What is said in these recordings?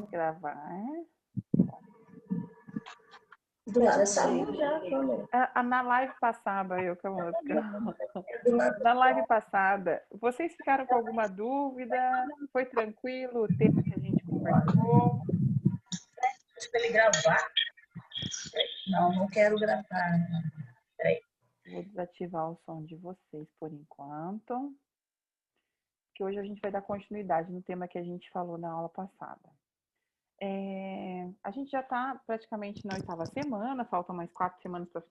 Gravar. Do lado saiu já, Na live passada, eu com a música. Na live passada, vocês ficaram com alguma dúvida? Foi tranquilo o tema que a gente conversou? para ele gravar. Não quero gravar. Peraí. Vou desativar o som de vocês por enquanto. Que hoje a gente vai dar continuidade no tema que a gente falou na aula passada. A gente já está praticamente na 8ª semana, faltam mais 4 semanas para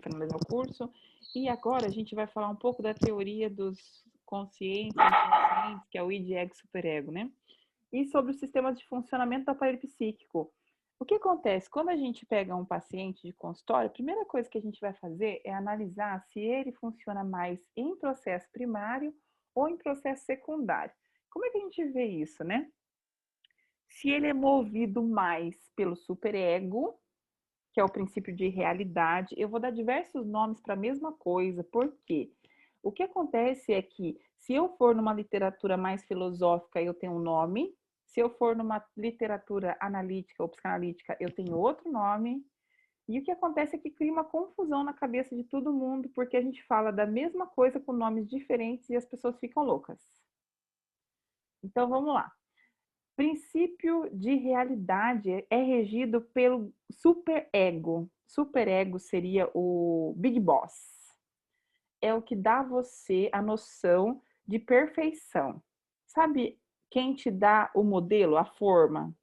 finalizar o curso, e agora a gente vai falar um pouco da teoria dos conscientes, inconscientes, que é o id, ego, superego, né? E sobre os sistemas de funcionamento do aparelho psíquico. O que acontece? Quando a gente pega um paciente de consultório, a primeira coisa que a gente vai fazer é analisar se ele funciona mais em processo primário ou em processo secundário. Como é que a gente vê isso, né? Se ele é movido mais pelo superego, que é o princípio de realidade, eu vou dar diversos nomes para a mesma coisa. Por quê? O que acontece é que, se eu for numa literatura mais filosófica, eu tenho um nome. Se eu for numa literatura analítica ou psicanalítica, eu tenho outro nome. E o que acontece é que cria uma confusão na cabeça de todo mundo, porque a gente fala da mesma coisa com nomes diferentes e as pessoas ficam loucas. Então, vamos lá. Princípio de realidade é regido pelo superego. Superego seria o Big Boss. É o que dá a você a noção de perfeição. Sabe quem te dá o modelo, a forma?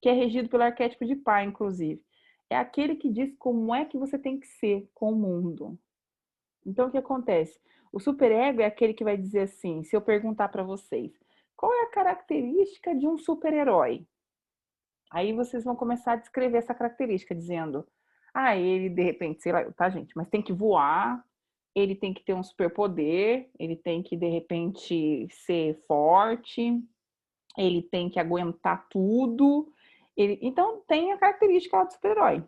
Que é regido pelo arquétipo de pai, inclusive. É aquele que diz como é que você tem que ser com o mundo. Então, o que acontece? O superego é aquele que vai dizer assim, se eu perguntar para vocês, qual é a característica de um super-herói? Aí vocês vão começar a descrever essa característica, dizendo, ele de repente, sei lá, tá, gente, mas tem que voar, ele tem que ter um superpoder, ele tem que, de repente, ser forte, ele tem que aguentar tudo. Então, tem a característica lá do super-herói.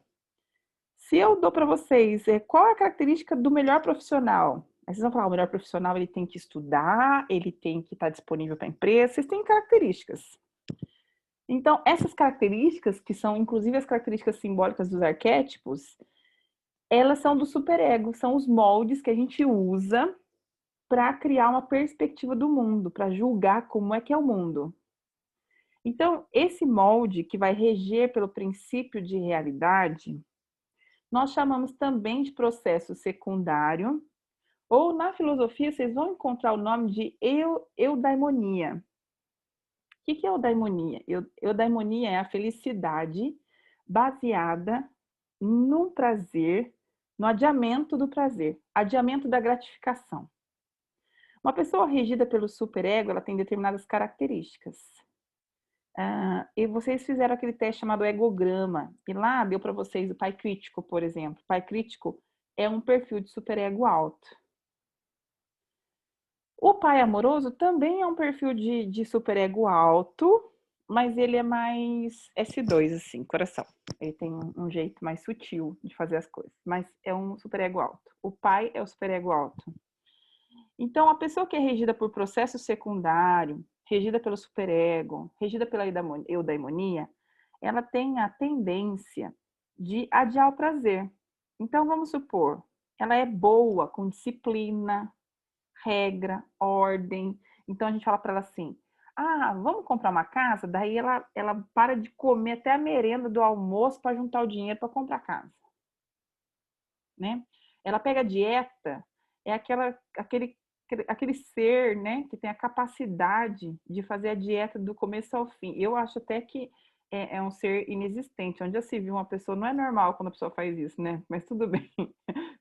Se eu dou para vocês qual é a característica do melhor profissional, aí vocês vão falar, o melhor profissional ele tem que estudar, ele tem que estar disponível para a empresa, vocês têm características. Então, essas características, que são inclusive as características simbólicas dos arquétipos, elas são do superego, são os moldes que a gente usa para criar uma perspectiva do mundo, para julgar como é que é o mundo. Então, esse molde que vai reger pelo princípio de realidade, nós chamamos também de processo secundário, ou na filosofia vocês vão encontrar o nome de eudaimonia. O que é eudaimonia? Eudaimonia é a felicidade baseada num prazer, no adiamento do prazer, adiamento da gratificação. Uma pessoa regida pelo superego, ela tem determinadas características. E vocês fizeram aquele teste chamado egograma, e lá deu para vocês o pai crítico, por exemplo. O pai crítico é um perfil de superego alto. O pai amoroso também é um perfil de superego alto, mas ele é mais S2, assim, coração. Ele tem um jeito mais sutil de fazer as coisas, mas é um superego alto. O pai é o superego alto. Então, a pessoa que é regida por processo secundário, regida pelo superego, regida pela eudaimonia, ela tem a tendência de adiar o prazer. Então, vamos supor, ela é boa com disciplina, regra, ordem. Então, a gente fala para ela assim, vamos comprar uma casa? Daí ela para de comer até a merenda do almoço para juntar o dinheiro para comprar a casa. Né? Ela pega a dieta, é aquele ser, né, que tem a capacidade de fazer a dieta do começo ao fim. Eu acho até que é um ser inexistente. Onde já se viu uma pessoa, não é normal quando a pessoa faz isso, né? Mas tudo bem.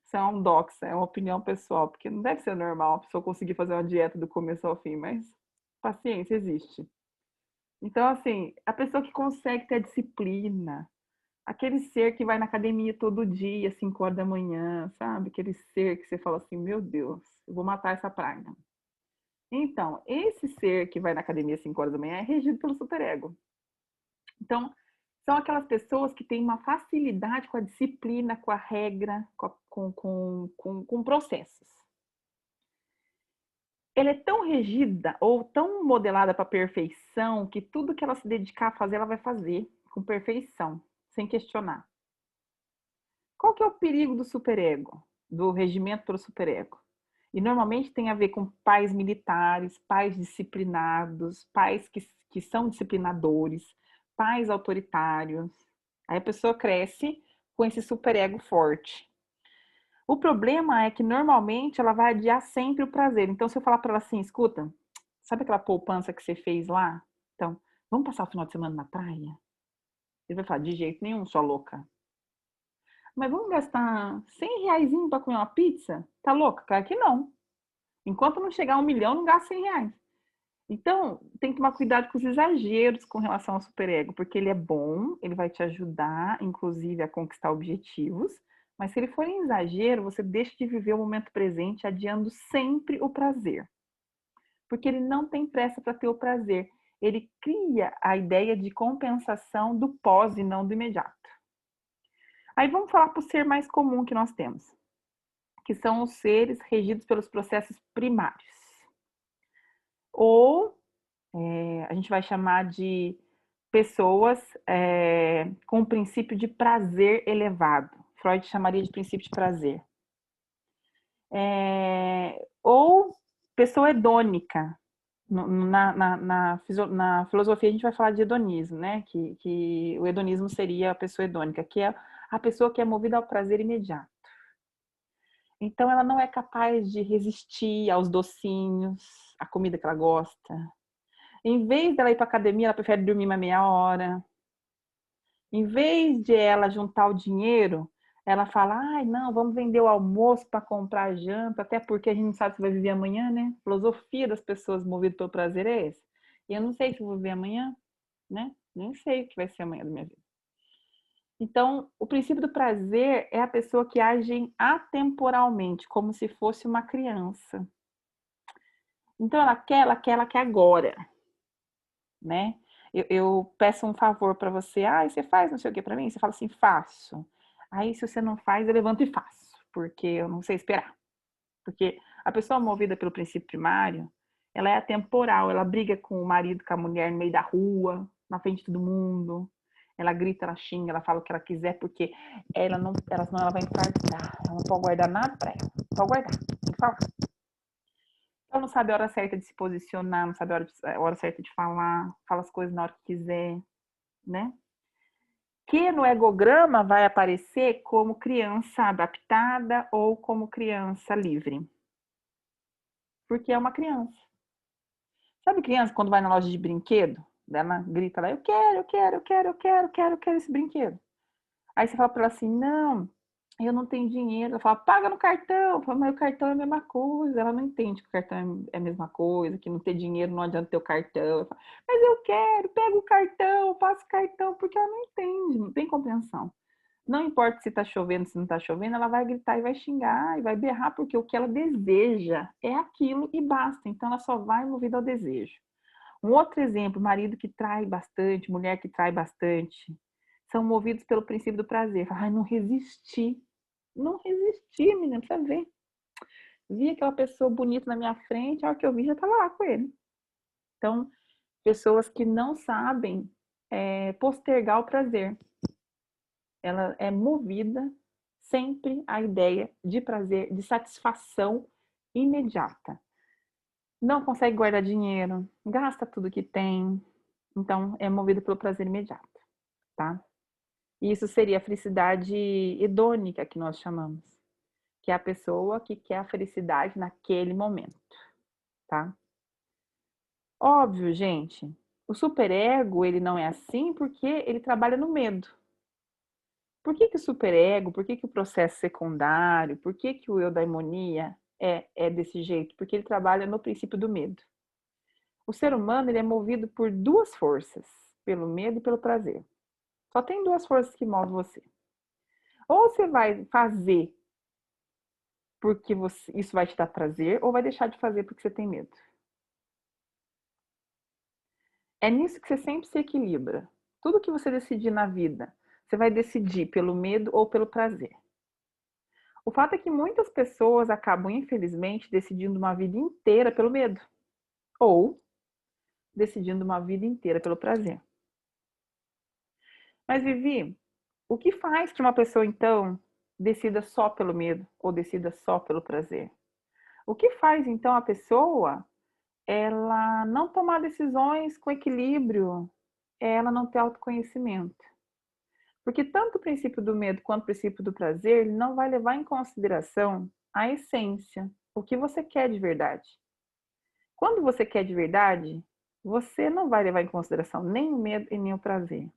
Isso é um doxa, é uma opinião pessoal, porque não deve ser normal a pessoa conseguir fazer uma dieta do começo ao fim, mas paciência existe. Então, assim, a pessoa que consegue ter disciplina, aquele ser que vai na academia todo dia, 5 horas da manhã, sabe? Aquele ser que você fala assim, meu Deus, eu vou matar essa praga. Então, esse ser que vai na academia 5 horas da manhã é regido pelo superego. Então, são aquelas pessoas que têm uma facilidade com a disciplina, com a regra, com processos. ela é tão regida ou tão modelada para perfeição que tudo que ela se dedicar a fazer, ela vai fazer com perfeição, sem questionar. Qual que é o perigo do superego, do regimento pelo superego? E normalmente tem a ver com pais militares, pais disciplinados, pais que são disciplinadores, pais autoritários. Aí a pessoa cresce com esse superego forte. O problema é que normalmente ela vai adiar sempre o prazer. Então, se eu falar para ela assim, escuta, sabe aquela poupança que você fez lá? Então, vamos passar o final de semana na praia? Ele vai falar, de jeito nenhum, sua louca. Mas vamos gastar 100 reais para comer uma pizza? Tá louca? Claro que não. Enquanto não chegar a 1 milhão, não gasta 100 reais. Então, tem que tomar cuidado com os exageros com relação ao superego, porque ele é bom, ele vai te ajudar, inclusive, a conquistar objetivos, mas se ele for em exagero, você deixa de viver o momento presente, adiando sempre o prazer. Porque ele não tem pressa para ter o prazer. Ele cria a ideia de compensação do pós e não do imediato. Aí vamos falar para o ser mais comum que nós temos, que são os seres regidos pelos processos primários. Ou a gente vai chamar de pessoas com um princípio de prazer elevado. Freud chamaria de princípio de prazer. Ou pessoa hedônica. Na filosofia a gente vai falar de hedonismo, né? Que o hedonismo seria a pessoa hedônica, que é a pessoa que é movida ao prazer imediato. Então ela não é capaz de resistir aos docinhos, à comida que ela gosta. Em vez dela ir para academia, ela prefere dormir uma meia hora. Em vez de ela juntar o dinheiro, ela fala: ai, não, vamos vender o almoço para comprar a janta, até porque a gente não sabe se vai viver amanhã, né? A filosofia das pessoas movidas pelo prazer é esse. E eu não sei se vou viver amanhã, né? Nem sei o que vai ser amanhã da minha vida. Então, o princípio do prazer é a pessoa que age atemporalmente, como se fosse uma criança. Então, ela quer agora, né? Eu peço um favor para você, você faz não sei o que para mim? Você fala assim, faço. Aí, se você não faz, eu levanto e faço, porque eu não sei esperar. Porque a pessoa movida pelo princípio primário, ela é atemporal, ela briga com o marido, com a mulher no meio da rua, na frente de todo mundo. Ela grita, ela xinga, ela fala o que ela quiser, porque senão ela vai infartar. Ela não pode guardar nada para ela. Pode guardar, tem que falar. Ela não sabe a hora certa de se posicionar, não sabe a hora certa de falar, fala as coisas na hora que quiser, né? Que no egograma vai aparecer como criança adaptada ou como criança livre. Porque é uma criança. Sabe criança quando vai na loja de brinquedo? Ela grita lá, eu quero esse brinquedo. Aí você fala para ela assim, não, eu não tenho dinheiro. Ela fala, paga no cartão. Fala, mas o cartão é a mesma coisa. Ela não entende que o cartão é a mesma coisa, que não ter dinheiro não adianta ter o cartão. Falo, mas eu quero, pega o cartão, passa o cartão, porque ela não entende, não tem compreensão. Não importa se está chovendo, se não está chovendo, ela vai gritar e vai xingar e vai berrar, porque o que ela deseja é aquilo e basta. Então ela só vai movida ao desejo. Um outro exemplo, marido que trai bastante, mulher que trai bastante, são movidos pelo princípio do prazer. Ai, não resisti. Não resisti, menina, precisa ver. Vi aquela pessoa bonita na minha frente, a hora que eu vi já estava lá com ele. Então, pessoas que não sabem postergar o prazer. Ela é movida sempre à ideia de prazer, de satisfação imediata. Não consegue guardar dinheiro, gasta tudo que tem, então é movido pelo prazer imediato, tá? E isso seria a felicidade hedônica que nós chamamos, que é a pessoa que quer a felicidade naquele momento, tá? Óbvio, gente, o superego, ele não é assim porque ele trabalha no medo. Por que o superego, por que o processo secundário, por que o eudaimonia é desse jeito? Porque ele trabalha no princípio do medo. O ser humano ele é movido por duas forças, pelo medo e pelo prazer. Só tem duas forças que movem você. Ou você vai fazer porque isso vai te dar prazer, ou vai deixar de fazer porque você tem medo. É nisso que você sempre se equilibra. Tudo que você decidir na vida, você vai decidir pelo medo ou pelo prazer. O fato é que muitas pessoas acabam, infelizmente, decidindo uma vida inteira pelo medo. Ou decidindo uma vida inteira pelo prazer. Mas, Vivi, o que faz que uma pessoa, então, decida só pelo medo ou decida só pelo prazer? O que faz, então, a pessoa ela não tomar decisões com equilíbrio, ela não ter autoconhecimento? Porque tanto o princípio do medo quanto o princípio do prazer, ele não vai levar em consideração a essência, o que você quer de verdade. Quando você quer de verdade, você não vai levar em consideração nem o medo e nem o prazer.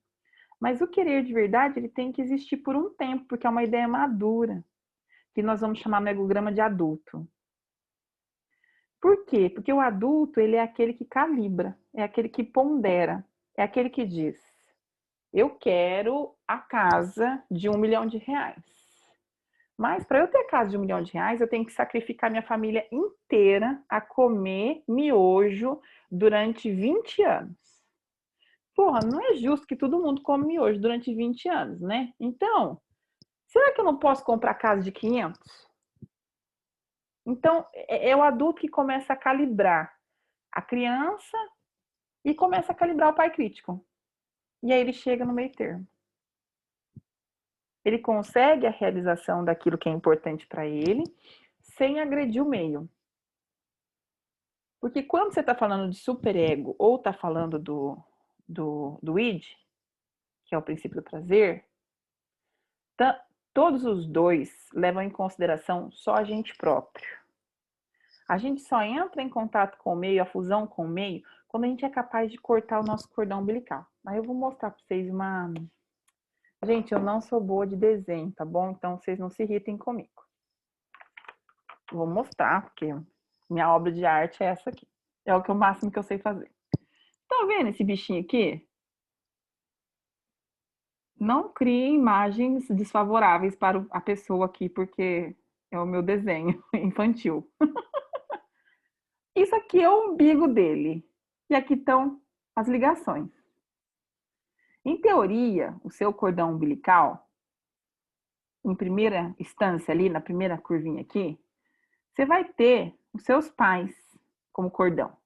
Mas o querer de verdade, ele tem que existir por um tempo, porque é uma ideia madura, que nós vamos chamar no egograma de adulto. Por quê? Porque o adulto, ele é aquele que calibra, é aquele que pondera, é aquele que diz: eu quero a casa de R$ 1 milhão. Mas para eu ter a casa de R$ 1 milhão, eu tenho que sacrificar minha família inteira a comer miojo durante 20 anos. Porra, não é justo que todo mundo come miojo durante 20 anos, né? Então, será que eu não posso comprar casa de 500? Então, é o adulto que começa a calibrar a criança e começa a calibrar o pai crítico. E aí ele chega no meio termo. Ele consegue a realização daquilo que é importante para ele, sem agredir o meio. Porque quando você está falando de superego ou está falando do id, que é o princípio do prazer, todos os dois levam em consideração só a gente próprio. A gente só entra em contato com o meio, a fusão com o meio, quando a gente é capaz de cortar o nosso cordão umbilical. Aí eu vou mostrar para vocês uma... Gente, eu não sou boa de desenho, tá bom? Então vocês não se irritem comigo. Vou mostrar, porque minha obra de arte é essa aqui. É o máximo que eu sei fazer. Tá vendo esse bichinho aqui? Não crie imagens desfavoráveis para a pessoa aqui, porque é o meu desenho infantil. Isso aqui é o umbigo dele. E aqui estão as ligações. Em teoria, o seu cordão umbilical, em primeira instância ali, na primeira curvinha aqui, você vai ter os seus pais como cordão.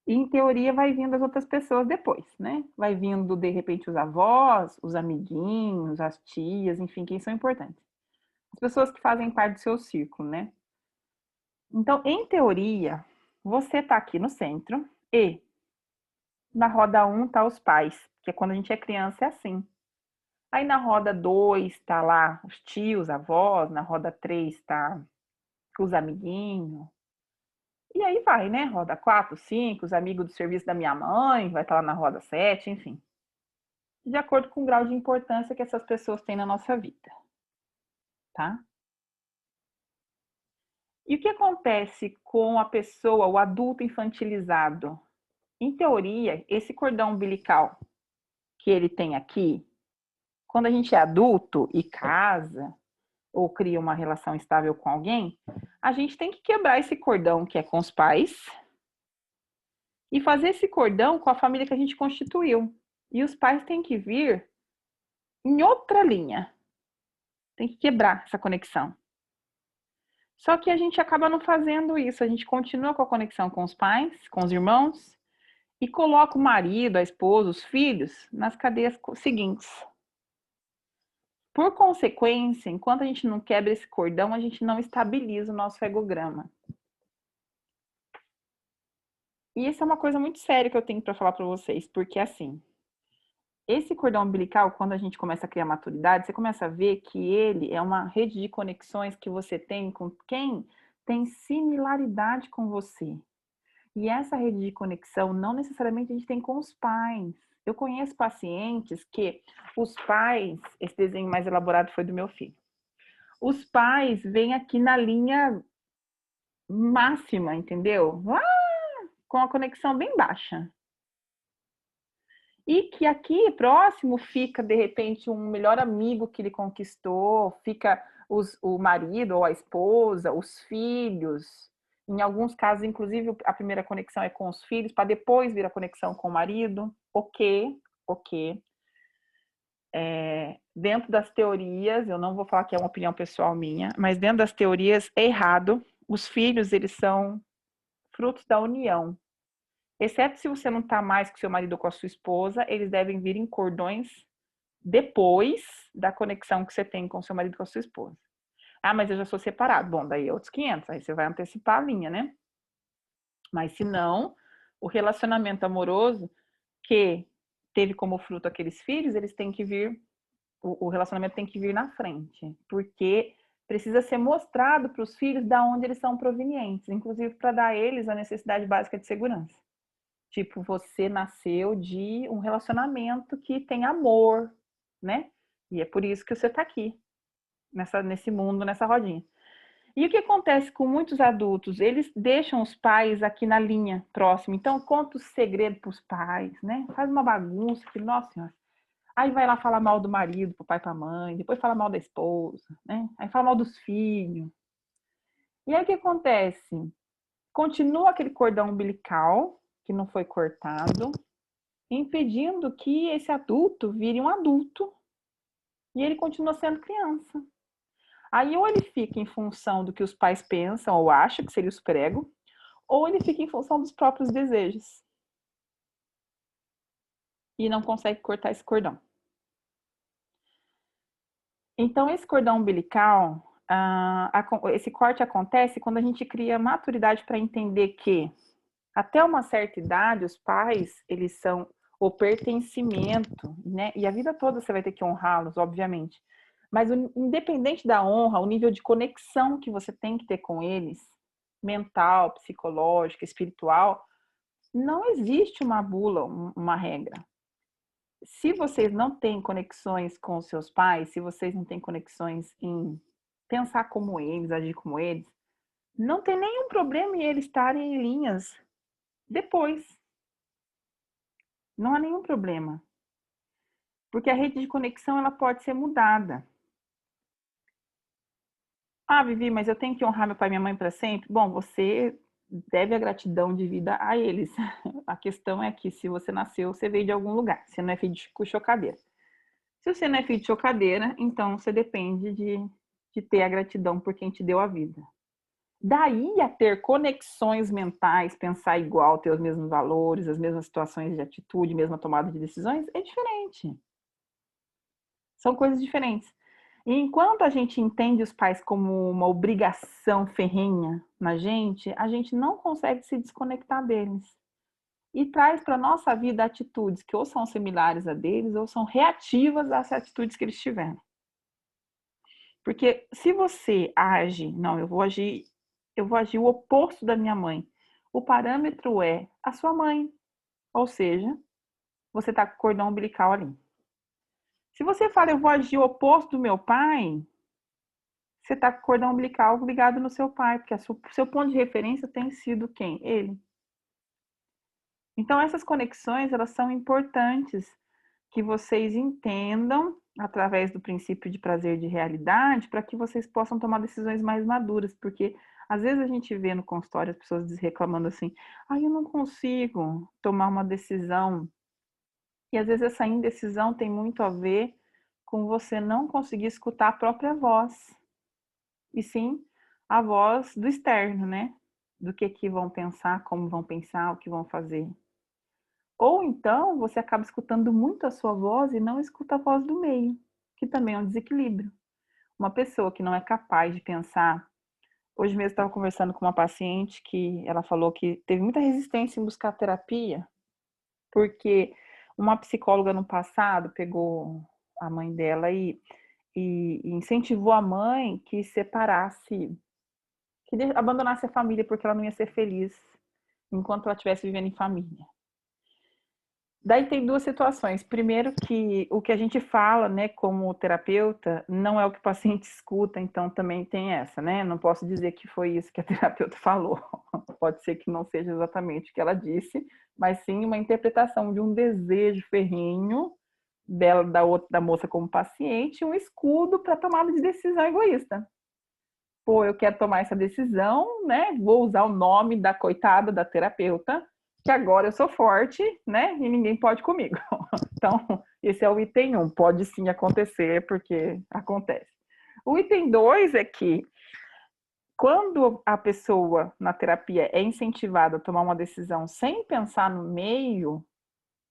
E, em teoria, vai vindo as outras pessoas depois, né? Vai vindo, de repente, os avós, os amiguinhos, as tias, enfim, quem são importantes. As pessoas que fazem parte do seu círculo, né? Então, em teoria, você tá aqui no centro e na roda 1 tá os pais, que é quando a gente é criança, é assim. Aí na roda 2 tá lá os tios, avós, na roda 3 tá os amiguinhos. E aí vai, né? Roda 4, 5, os amigos do serviço da minha mãe, vai estar lá na roda 7, enfim. De acordo com o grau de importância que essas pessoas têm na nossa vida, tá? E o que acontece com a pessoa, o adulto infantilizado? Em teoria, esse cordão umbilical que ele tem aqui, quando a gente é adulto e casa ou cria uma relação estável com alguém, a gente tem que quebrar esse cordão que é com os pais e fazer esse cordão com a família que a gente constituiu. E os pais têm que vir em outra linha. Tem que quebrar essa conexão. Só que a gente acaba não fazendo isso. A gente continua com a conexão com os pais, com os irmãos, e coloca o marido, a esposa, os filhos nas cadeias seguintes. Por consequência, enquanto a gente não quebra esse cordão, a gente não estabiliza o nosso egograma. E isso é uma coisa muito séria que eu tenho para falar para vocês, porque assim, esse cordão umbilical, quando a gente começa a criar maturidade, você começa a ver que ele é uma rede de conexões que você tem com quem tem similaridade com você. E essa rede de conexão não necessariamente a gente tem com os pais. Eu conheço pacientes que os pais, esse desenho mais elaborado foi do meu filho. Os pais vêm aqui na linha máxima, entendeu? Lá com a conexão bem baixa. E que aqui próximo fica, de repente, um melhor amigo que ele conquistou, fica o marido ou a esposa, os filhos. Em alguns casos, inclusive, a primeira conexão é com os filhos, para depois vir a conexão com o marido. Ok. dentro das teorias, eu não vou falar que é uma opinião pessoal minha, mas dentro das teorias é errado. Os filhos, eles são frutos da união. Exceto se você não está mais com seu marido ou com a sua esposa, eles devem vir em cordões depois da conexão que você tem com seu marido ou com a sua esposa. Ah, mas eu já sou separado. Bom, daí é outros 500, aí você vai antecipar a linha, né? Mas se não, o relacionamento amoroso que teve como fruto aqueles filhos, eles têm que vir, o relacionamento tem que vir na frente, porque precisa ser mostrado para os filhos de onde eles são provenientes, inclusive para dar a eles a necessidade básica de segurança. Tipo, você nasceu de um relacionamento que tem amor, né? E é por isso que você está aqui, nesse mundo, nessa rodinha. E o que acontece com muitos adultos? Eles deixam os pais aqui na linha próxima. Então, conta o segredo para os pais, né? Faz uma bagunça, que, nossa senhora. Aí vai lá falar mal do marido, pro pai, pra mãe. Depois fala mal da esposa, né? Aí fala mal dos filhos. E aí o que acontece? Continua aquele cordão umbilical, que não foi cortado, impedindo que esse adulto vire um adulto. E ele continua sendo criança. Aí ou ele fica em função do que os pais pensam ou acham que seria o superego, ou ele fica em função dos próprios desejos. E não consegue cortar esse cordão. Então, esse cordão umbilical, esse corte acontece quando a gente cria maturidade para entender que, até uma certa idade, os pais, eles são o pertencimento, né? E a vida toda você vai ter que honrá-los, obviamente. Mas independente da honra, o nível de conexão que você tem que ter com eles, mental, psicológica, espiritual, não existe uma bula, uma regra. Se vocês não têm conexões com os seus pais, se vocês não têm conexões em pensar como eles, agir como eles, não tem nenhum problema em eles estarem em linhas depois. Não há nenhum problema. Porque a rede de conexão ela pode ser mudada. Ah, Vivi, mas eu tenho que honrar meu pai e minha mãe para sempre? Bom, você deve a gratidão de vida a eles. A questão é que se você nasceu, você veio de algum lugar. Você não é filho de chocadeira. Se você não é filho de chocadeira, então você depende de ter a gratidão por quem te deu a vida. Daí a ter conexões mentais, pensar igual, ter os mesmos valores, as mesmas situações de atitude, mesma tomada de decisões, é diferente. São coisas diferentes. E enquanto a gente entende os pais como uma obrigação ferrenha na gente, a gente não consegue se desconectar deles. E traz para a nossa vida atitudes que ou são similares a deles ou são reativas às atitudes que eles tiveram. Porque se você age, não, eu vou agir o oposto da minha mãe. O parâmetro é a sua mãe. Ou seja, você está com o cordão umbilical ali. Se você fala, eu vou agir o oposto do meu pai, você está com o cordão umbilical ligado no seu pai, porque o seu ponto de referência tem sido quem? Ele. Então, essas conexões, elas são importantes que vocês entendam através do princípio de prazer de realidade, para que vocês possam tomar decisões mais maduras, porque às vezes a gente vê no consultório as pessoas reclamando assim, eu não consigo tomar uma decisão. E às vezes essa indecisão tem muito a ver com você não conseguir escutar a própria voz, e sim a voz do externo, né? Do que vão pensar, como vão pensar, o que vão fazer. Ou então você acaba escutando muito a sua voz e não escuta a voz do meio, que também é um desequilíbrio. Uma pessoa que não é capaz de pensar. Hoje mesmo estava conversando com uma paciente que ela falou que teve muita resistência em buscar terapia, porque uma psicóloga no passado pegou a mãe dela e incentivou a mãe que separasse, que abandonasse a família porque ela não ia ser feliz enquanto ela estivesse vivendo em família. Daí tem duas situações. Primeiro que o que a gente fala, né, como terapeuta, não é o que o paciente escuta, então também tem essa, né? Não posso dizer que foi isso que a terapeuta falou. Pode ser que não seja exatamente o que ela disse, mas sim uma interpretação de um desejo ferrenho dela, da moça como paciente, um escudo para tomada de decisão egoísta. Pô, eu quero tomar essa decisão, né? Vou usar o nome da coitada da terapeuta, que agora eu sou forte, né? E ninguém pode comigo. Então, esse é o item 1. Pode sim acontecer, porque acontece. O item 2 é que quando a pessoa na terapia é incentivada a tomar uma decisão sem pensar no meio,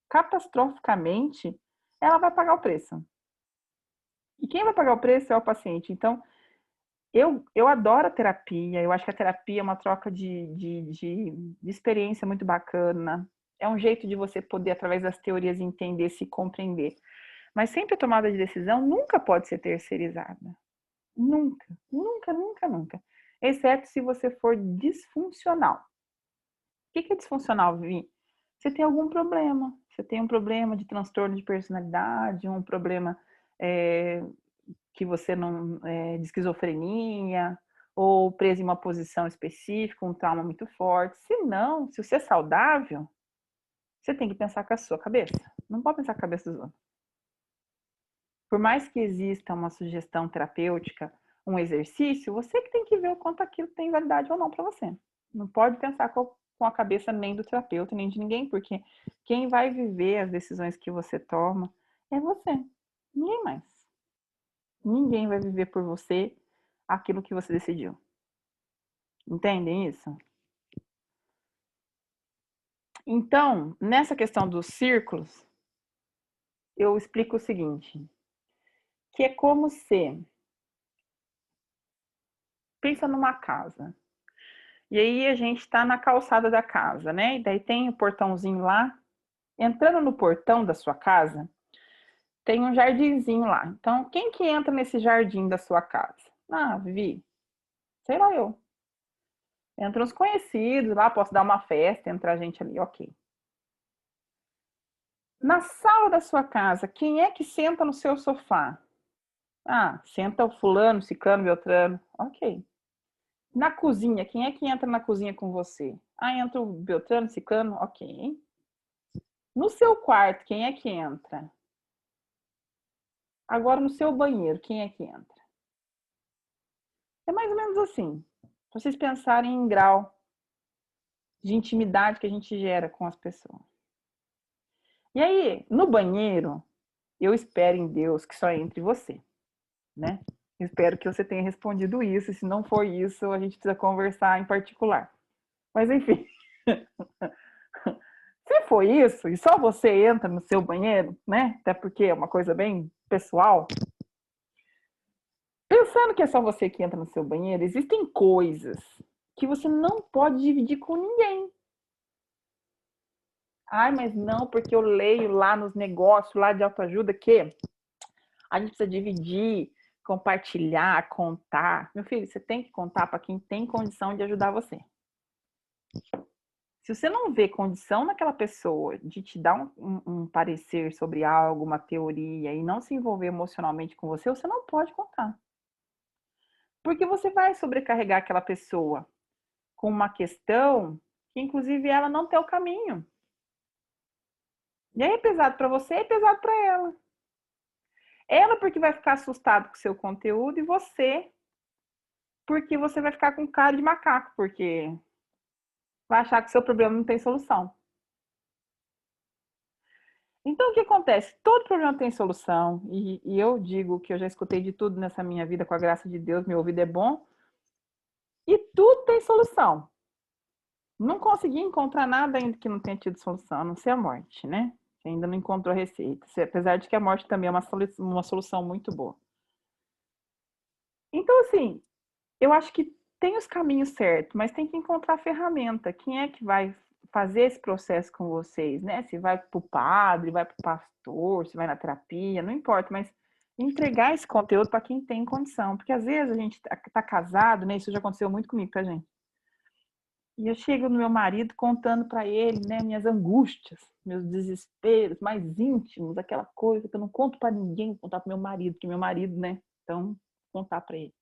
catastroficamente, ela vai pagar o preço. E quem vai pagar o preço é o paciente. Então, eu adoro a terapia, eu acho que a terapia é uma troca de experiência muito bacana. É um jeito de você poder, através das teorias, entender, se compreender. Mas sempre a tomada de decisão nunca pode ser terceirizada. Nunca, nunca, nunca, nunca. Exceto se você for disfuncional. O que é disfuncional, Vivi? Você tem algum problema. Você tem um problema de transtorno de personalidade, um problema que você não de esquizofrenia, ou preso em uma posição específica, um trauma muito forte. Se não, se você é saudável, você tem que pensar com a sua cabeça. Não pode pensar com a cabeça dos outros. Por mais que exista uma sugestão terapêutica, um exercício, você que tem que ver o quanto aquilo tem validade ou não para você. Não pode pensar com a cabeça nem do terapeuta, nem de ninguém, porque quem vai viver as decisões que você toma é você, ninguém mais. Ninguém vai viver por você aquilo que você decidiu. Entendem isso? Então, nessa questão dos círculos, eu explico o seguinte, que é como se pensa numa casa. E aí a gente está na calçada da casa, né? E daí tem o portãozinho lá. Entrando no portão da sua casa, tem um jardinzinho lá. Então, quem que entra nesse jardim da sua casa? Ah, Vivi, sei lá eu. Entram os conhecidos lá, posso dar uma festa, entra a gente ali, ok. Na sala da sua casa, quem é que senta no seu sofá? Ah, senta o fulano, ciclano, beltrano. Ok. Na cozinha, quem é que entra na cozinha com você? Ah, entra o beltrano, ciclano, ok. No seu quarto, quem é que entra? Agora, no seu banheiro, quem é que entra? É mais ou menos assim. Pra vocês pensarem em grau de intimidade que a gente gera com as pessoas. E aí, no banheiro, eu espero em Deus que só entre você, né? Espero que você tenha respondido isso. Se não for isso, a gente precisa conversar em particular. Mas enfim, se for isso e só você entra no seu banheiro, né? Até porque é uma coisa bem pessoal. Pensando que é só você que entra no seu banheiro, existem coisas que você não pode dividir com ninguém. Ai, mas não, porque eu leio lá nos negócios lá de autoajuda que a gente precisa dividir, compartilhar, contar. Meu filho, você tem que contar para quem tem condição de ajudar você. Se você não vê condição naquela pessoa de te dar um parecer sobre algo, uma teoria, e não se envolver emocionalmente com você, você não pode contar. Porque você vai sobrecarregar aquela pessoa com uma questão que, inclusive, ela não tem o caminho. E aí é pesado para você, é pesado para ela. Ela porque vai ficar assustada com o seu conteúdo e você porque você vai ficar com cara de macaco, porque vai achar que o seu problema não tem solução. Então, o que acontece? Todo problema tem solução, e eu digo que eu já escutei de tudo nessa minha vida, com a graça de Deus, meu ouvido é bom, e tudo tem solução. Não consegui encontrar nada ainda que não tenha tido solução, a não ser a morte, né? Você ainda não encontrou a receita, apesar de que a morte também é uma solução muito boa. Então, assim, eu acho que tem os caminhos certos, mas tem que encontrar a ferramenta. Quem é que vai fazer esse processo com vocês, né? Se vai para o padre, vai para o pastor, se vai na terapia, não importa, mas entregar esse conteúdo para quem tem condição. Porque às vezes a gente tá casado, né? Isso já aconteceu muito comigo, tá, gente? E eu chego no meu marido contando para ele, né, minhas angústias, meus desesperos mais íntimos, aquela coisa que eu não conto para ninguém, vou contar para meu marido, que meu marido, né? Então, contar para ele.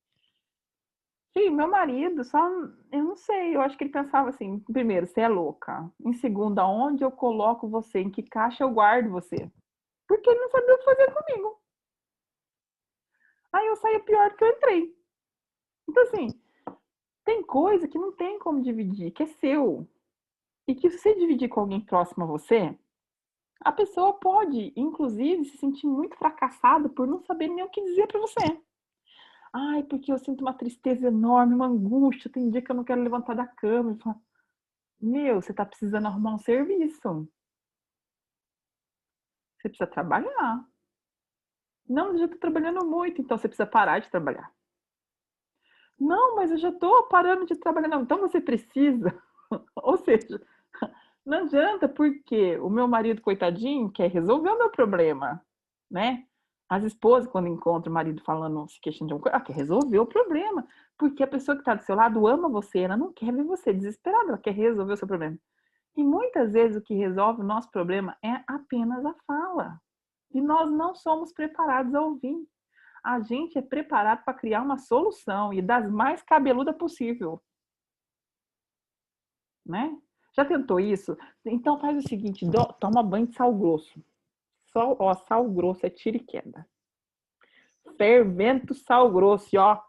Sim, meu marido, só, eu não sei, eu acho que ele pensava assim, primeiro, você é louca. Em segundo, aonde eu coloco você? Em que caixa eu guardo você? Porque ele não sabia o que fazer comigo. Aí eu saí pior do que eu entrei. Então, assim, tem coisa que não tem como dividir, que é seu. E que se você dividir com alguém próximo a você, a pessoa pode, inclusive, se sentir muito fracassada por não saber nem o que dizer para você. Ai, porque eu sinto uma tristeza enorme, uma angústia, tem dia que eu não quero levantar da cama. Eu falo, meu, você tá precisando arrumar um serviço. Você precisa trabalhar. Não, eu já tô trabalhando muito, então você precisa parar de trabalhar. Não, mas eu já tô parando de trabalhar. Não, então você precisa. Ou seja, não adianta porque o meu marido, coitadinho, quer resolver o meu problema, né? As esposas, quando encontram o marido falando, se queixando de alguma coisa, ela quer resolver o problema. Porque a pessoa que está do seu lado ama você, ela não quer ver você desesperada, ela quer resolver o seu problema. E muitas vezes o que resolve o nosso problema é apenas a fala. E nós não somos preparados a ouvir. A gente é preparado para criar uma solução e das mais cabeluda possível, né? Já tentou isso? Então faz o seguinte, toma banho de sal grosso. Sal grosso é tiro e queda. Fervento sal grosso, e ó,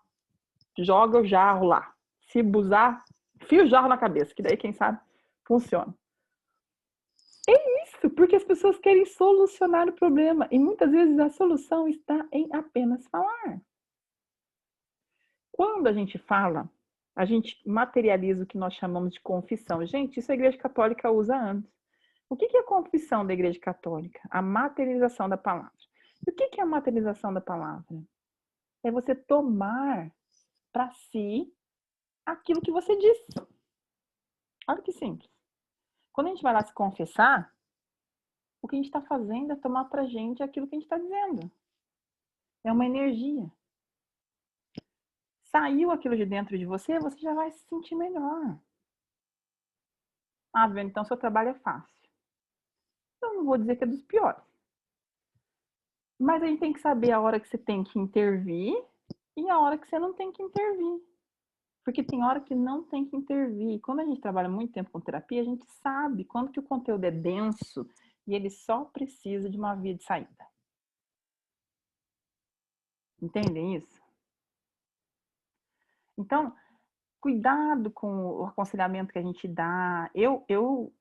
joga o jarro lá. Se abusar, fia o jarro na cabeça, que daí quem sabe funciona. Isso, porque as pessoas querem solucionar o problema e muitas vezes a solução está em apenas falar. Quando a gente fala, a gente materializa o que nós chamamos de confissão. Gente, isso a Igreja Católica usa antes. O que é a confissão da Igreja Católica? A materialização da palavra. E o que é a materialização da palavra? É você tomar para si aquilo que você disse. Olha que simples. Quando a gente vai lá se confessar, o que a gente está fazendo é tomar para a gente aquilo que a gente está dizendo. É uma energia. Saiu aquilo de dentro de você, você já vai se sentir melhor. Ah, vendo, então seu trabalho é fácil. Eu não vou dizer que é dos piores. Mas a gente tem que saber a hora que você tem que intervir e a hora que você não tem que intervir. Porque tem hora que não tem que intervir. Quando a gente trabalha muito tempo com terapia, a gente sabe quando que o conteúdo é denso e ele só precisa de uma via de saída. Entendem isso? Então, cuidado com o aconselhamento que a gente dá. Eu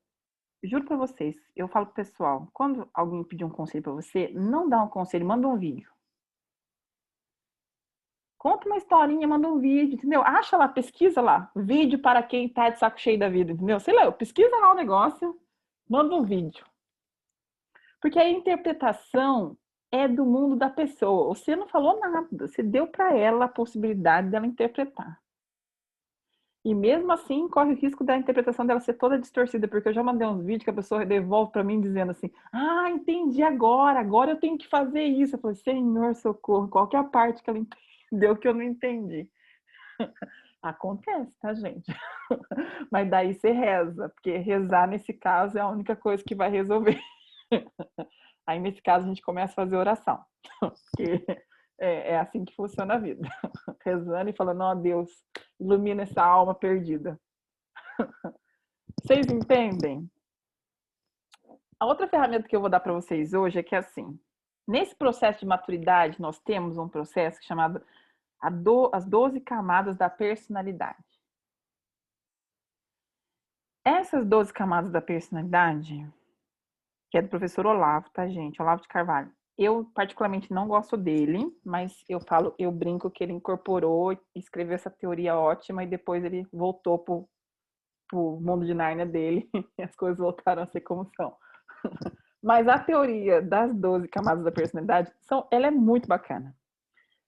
juro para vocês, eu falo pro pessoal, quando alguém pedir um conselho para você, não dá um conselho, manda um vídeo. Conta uma historinha, manda um vídeo, entendeu? Acha lá, pesquisa lá, vídeo para quem tá de saco cheio da vida, entendeu? Sei lá, pesquisa lá o negócio, manda um vídeo. Porque a interpretação é do mundo da pessoa. Você não falou nada, você deu para ela a possibilidade dela interpretar. E mesmo assim, corre o risco da interpretação dela ser toda distorcida, porque eu já mandei uns vídeos que a pessoa devolve para mim dizendo assim: ah, entendi agora eu tenho que fazer isso. Eu falei, Senhor, socorro, qual que é a parte que ela entendeu que eu não entendi? Acontece, tá, gente? Mas daí você reza, porque rezar nesse caso é a única coisa que vai resolver. Aí nesse caso a gente começa a fazer oração, porque é assim que funciona a vida. Rezando e falando, ó Deus, ilumina essa alma perdida. Vocês entendem? A outra ferramenta que eu vou dar para vocês hoje é que assim, nesse processo de maturidade nós temos um processo chamado as 12 camadas da personalidade. Essas 12 camadas da personalidade, que é do professor Olavo, tá, gente? Olavo de Carvalho. Eu, particularmente, não gosto dele, mas eu brinco que ele incorporou e escreveu essa teoria ótima e depois ele voltou pro mundo de Nárnia dele e as coisas voltaram a ser como são. Mas a teoria das 12 camadas da personalidade, ela é muito bacana.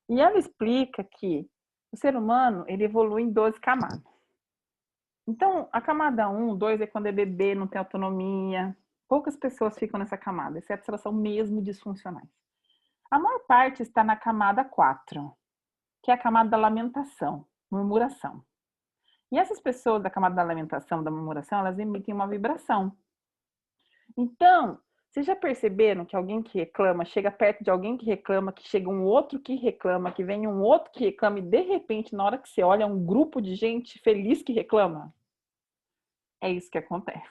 E ela explica que o ser humano, ele evolui em 12 camadas. Então, a camada 1, 2 é quando é bebê, não tem autonomia. Poucas pessoas ficam nessa camada, exceto se elas são mesmo disfuncionais. A maior parte está na camada 4, que é a camada da lamentação, murmuração. E essas pessoas da camada da lamentação, da murmuração, elas emitem uma vibração. Então, vocês já perceberam que alguém que reclama, chega perto de alguém que reclama, que chega um outro que reclama, que vem um outro que reclama, e de repente, na hora que você olha, é um grupo de gente feliz que reclama? É isso que acontece.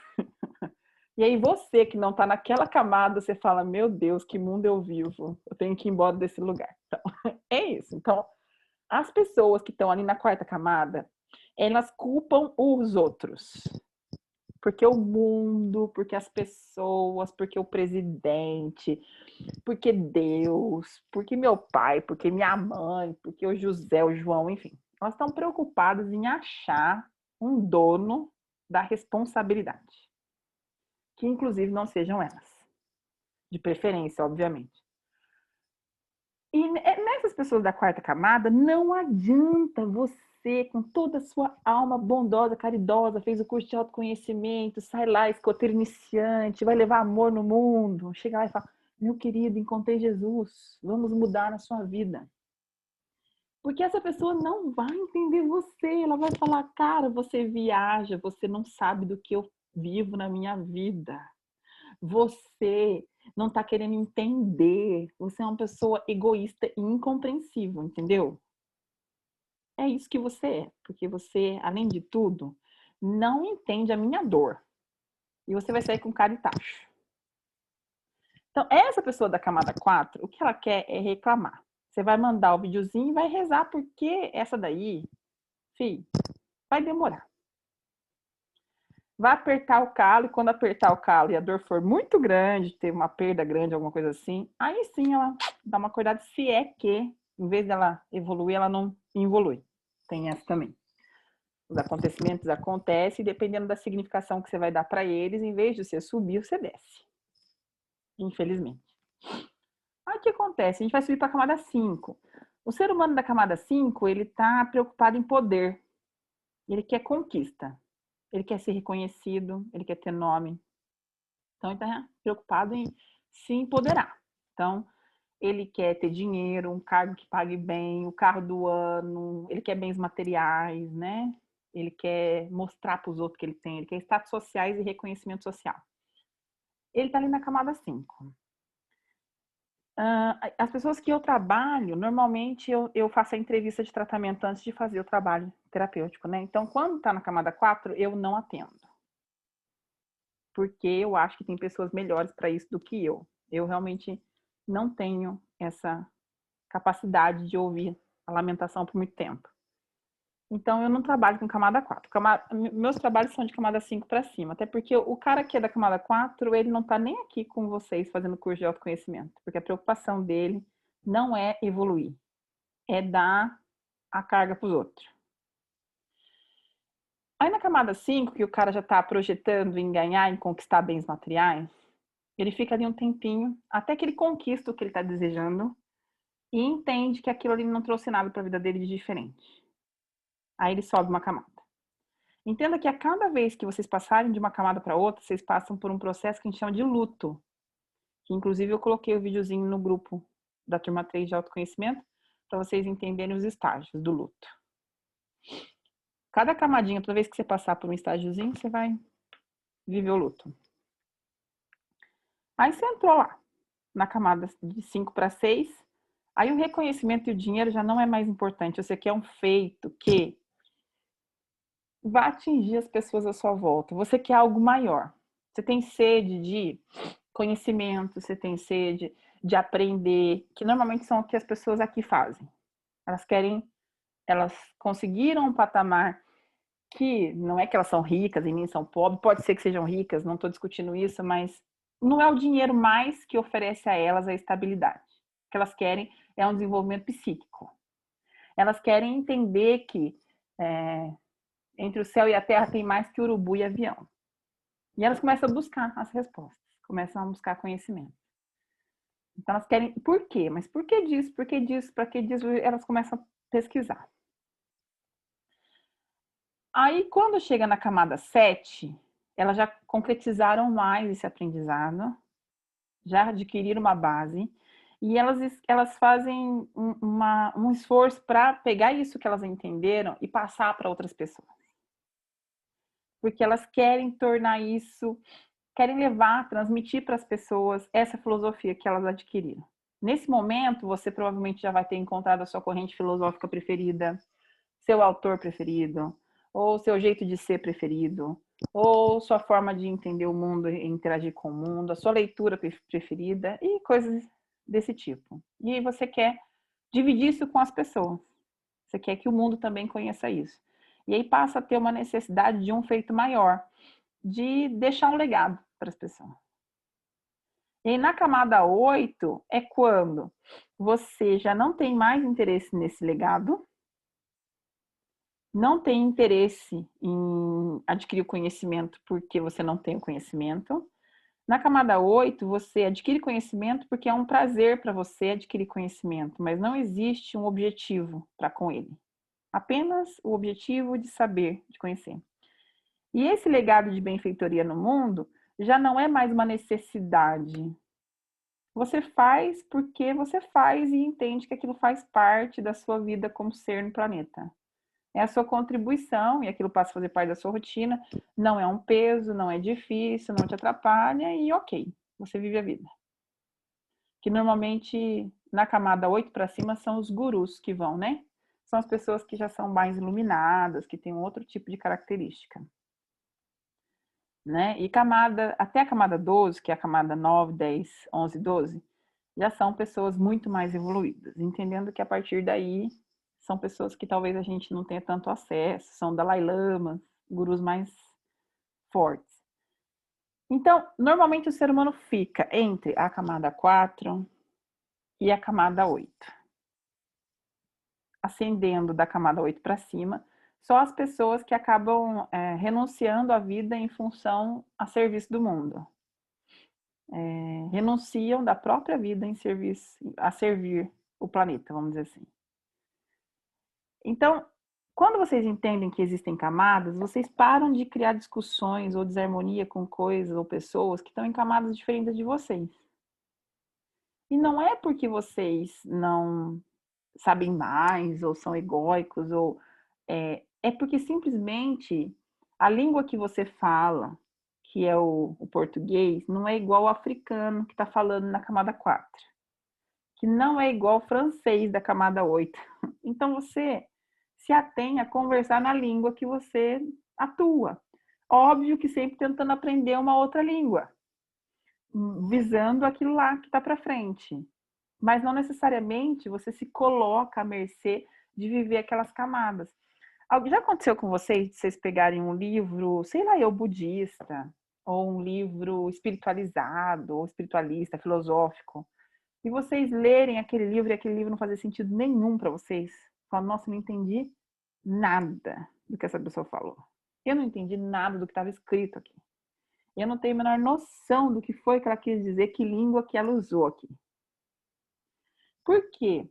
E aí você que não está naquela camada, você fala, meu Deus, que mundo eu vivo. Eu tenho que ir embora desse lugar. Então, é isso. Então, as pessoas que estão ali na quarta camada, elas culpam os outros. porque o mundo, porque as pessoas, porque o presidente, porque Deus, porque meu pai, porque minha mãe, porque o José, o João, enfim. Elas estão preocupadas em achar um dono da responsabilidade, que inclusive não sejam elas, de preferência, obviamente. E nessas pessoas da quarta camada, não adianta você, com toda a sua alma bondosa, caridosa, fez o curso de autoconhecimento, sai lá, escoteiro iniciante, vai levar amor no mundo, chega lá e fala, meu querido, encontrei Jesus, vamos mudar a sua vida. Porque essa pessoa não vai entender você, ela vai falar, cara, você viaja, você não sabe do que eu vivo na minha vida. Você não está querendo entender. Você é uma pessoa egoísta e incompreensível, entendeu? É isso que você é. Porque você, além de tudo, não entende a minha dor. E você vai sair com cara e tacho. Então, essa pessoa da camada 4, o que ela quer é reclamar. Você vai mandar o videozinho e vai rezar, porque essa daí, filho, vai demorar. Vai apertar o calo, e quando apertar o calo e a dor for muito grande, ter uma perda grande, alguma coisa assim, aí sim ela dá uma acordada, se é que, em vez dela evoluir, ela não evolui. Tem essa também. Os acontecimentos acontecem, e dependendo da significação que você vai dar para eles, em vez de você subir, você desce. Infelizmente. Aí o que acontece? A gente vai subir para a camada 5. O ser humano da camada 5, ele está preocupado em poder. Ele quer conquista. Ele quer ser reconhecido, ele quer ter nome. Então, ele está preocupado em se empoderar. Então, ele quer ter dinheiro, um cargo que pague bem, o carro do ano, ele quer bens materiais, né? Ele quer mostrar para os outros que ele tem, ele quer status sociais e reconhecimento social. Ele está ali na camada 5. As pessoas que eu trabalho, normalmente eu faço a entrevista de tratamento antes de fazer o trabalho terapêutico, né? Então, quando está na camada 4, eu não atendo. Porque eu acho que tem pessoas melhores para isso do que eu. Eu realmente não tenho essa capacidade de ouvir a lamentação por muito tempo. Então, eu não trabalho com camada 4. Meus trabalhos são de camada 5 para cima. Até porque o cara que é da camada 4, ele não está nem aqui com vocês fazendo curso de autoconhecimento. Porque a preocupação dele não é evoluir. É dar a carga para os outros. Aí na camada 5, que o cara já está projetando em ganhar, em conquistar bens materiais, ele fica ali um tempinho, até que ele conquista o que ele está desejando e entende que aquilo ali não trouxe nada para a vida dele de diferente. Aí ele sobe uma camada. Entenda que a cada vez que vocês passarem de uma camada para outra, vocês passam por um processo que a gente chama de luto. Que inclusive eu coloquei o videozinho no grupo da turma 3 de autoconhecimento para vocês entenderem os estágios do luto. Cada camadinha, toda vez que você passar por um estágiozinho, você vai viver o luto. Aí você entrou lá, na camada de 5 para 6, aí o reconhecimento e o dinheiro já não é mais importante. Você quer um feito que vai atingir as pessoas à sua volta. Você quer algo maior. Você tem sede de conhecimento, você tem sede de aprender, que normalmente são o que as pessoas aqui fazem. Elas conseguiram um patamar que não é que elas são ricas e nem são pobres, pode ser que sejam ricas, não estou discutindo isso, mas não é o dinheiro mais que oferece a elas a estabilidade. O que elas querem é um desenvolvimento psíquico. Elas querem entender que entre o céu e a terra tem mais que urubu e avião. E elas começam a buscar as respostas, começam a buscar conhecimento. Então elas querem, por quê? Mas por que disso? Por que disso? Para que disso? Elas começam a pesquisar. Aí quando chega na camada 7, elas já concretizaram mais esse aprendizado, já adquiriram uma base, e elas fazem um esforço para pegar isso que elas entenderam e passar para outras pessoas. Porque elas querem tornar isso, querem levar, transmitir para as pessoas essa filosofia que elas adquiriram. Nesse momento, você provavelmente já vai ter encontrado a sua corrente filosófica preferida, seu autor preferido, ou seu jeito de ser preferido, ou sua forma de entender o mundo e interagir com o mundo, a sua leitura preferida e coisas desse tipo. E você quer dividir isso com as pessoas. Você quer que o mundo também conheça isso. E aí passa a ter uma necessidade de um feito maior, de deixar um legado para as pessoas. E na camada 8 é quando você já não tem mais interesse nesse legado, não tem interesse em adquirir o conhecimento porque você não tem o conhecimento. Na camada 8, você adquire conhecimento porque é um prazer para você adquirir conhecimento, mas não existe um objetivo para com ele. Apenas o objetivo de saber, de conhecer. E esse legado de benfeitoria no mundo já não é mais uma necessidade. Você faz porque você faz e entende que aquilo faz parte da sua vida como ser no planeta. É a sua contribuição e aquilo passa a fazer parte da sua rotina. Não é um peso, não é difícil, não te atrapalha e ok, você vive a vida. Que normalmente na camada 8 para cima são os gurus que vão, né? São as pessoas que já são mais iluminadas, que têm um outro tipo de característica. Né? E até a camada 12, que é a camada 9, 10, 11, 12, já são pessoas muito mais evoluídas, entendendo que a partir daí são pessoas que talvez a gente não tenha tanto acesso, são Dalai Lamas, gurus mais fortes. Então, normalmente o ser humano fica entre a camada 4 e a camada 8. Ascendendo da camada 8 para cima, só as pessoas que acabam renunciando à vida em função a serviço do mundo. Renunciam da própria vida em serviço, a servir o planeta, vamos dizer assim. Então, quando vocês entendem que existem camadas, vocês param de criar discussões ou desarmonia com coisas ou pessoas que estão em camadas diferentes de vocês. E não é porque vocês não sabem mais ou são egóicos, ou é porque simplesmente a língua que você fala, que é o português, não é igual ao africano que está falando na camada 4, que não é igual ao francês da camada 8. Então você se atém a conversar na língua que você atua. Óbvio que sempre tentando aprender uma outra língua, visando aquilo lá que está para frente. Mas não necessariamente você se coloca à mercê de viver aquelas camadas. Já aconteceu com vocês de vocês pegarem um livro, sei lá, budista, ou um livro espiritualizado, ou espiritualista, filosófico, e vocês lerem aquele livro e aquele livro não fazer sentido nenhum para vocês? Falam, nossa, não entendi nada do que essa pessoa falou. Eu não entendi nada do que estava escrito aqui. Eu não tenho a menor noção do que foi que ela quis dizer, que língua que ela usou aqui. Por quê?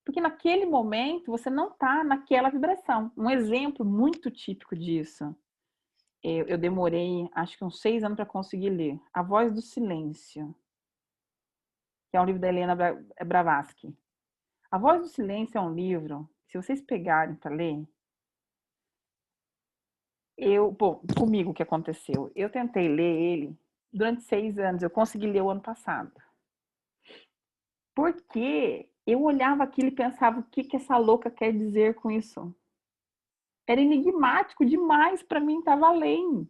Porque naquele momento você não está naquela vibração. Um exemplo muito típico disso, eu demorei acho que uns 6 anos para conseguir ler, A Voz do Silêncio, que é um livro da Helena Blavatsky. A Voz do Silêncio é um livro, se vocês pegarem para ler, comigo o que aconteceu? Eu tentei ler ele durante 6 anos, eu consegui ler o ano passado. Porque eu olhava aquilo e pensava, o que essa louca quer dizer com isso? Era enigmático demais para mim, estava além.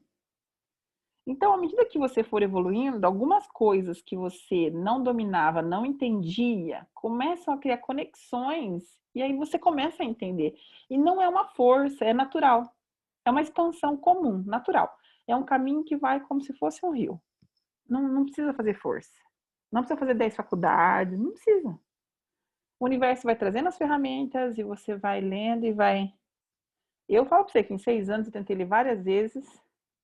Então, à medida que você for evoluindo, algumas coisas que você não dominava, não entendia, começam a criar conexões e aí você começa a entender. E não é uma força, é natural. É uma expansão comum, natural. É um caminho que vai como se fosse um rio. Não precisa fazer força. Não precisa fazer 10 faculdades, não precisa. O universo vai trazendo as ferramentas e você vai lendo e vai... Eu falo para você que em 6 anos eu tentei ler várias vezes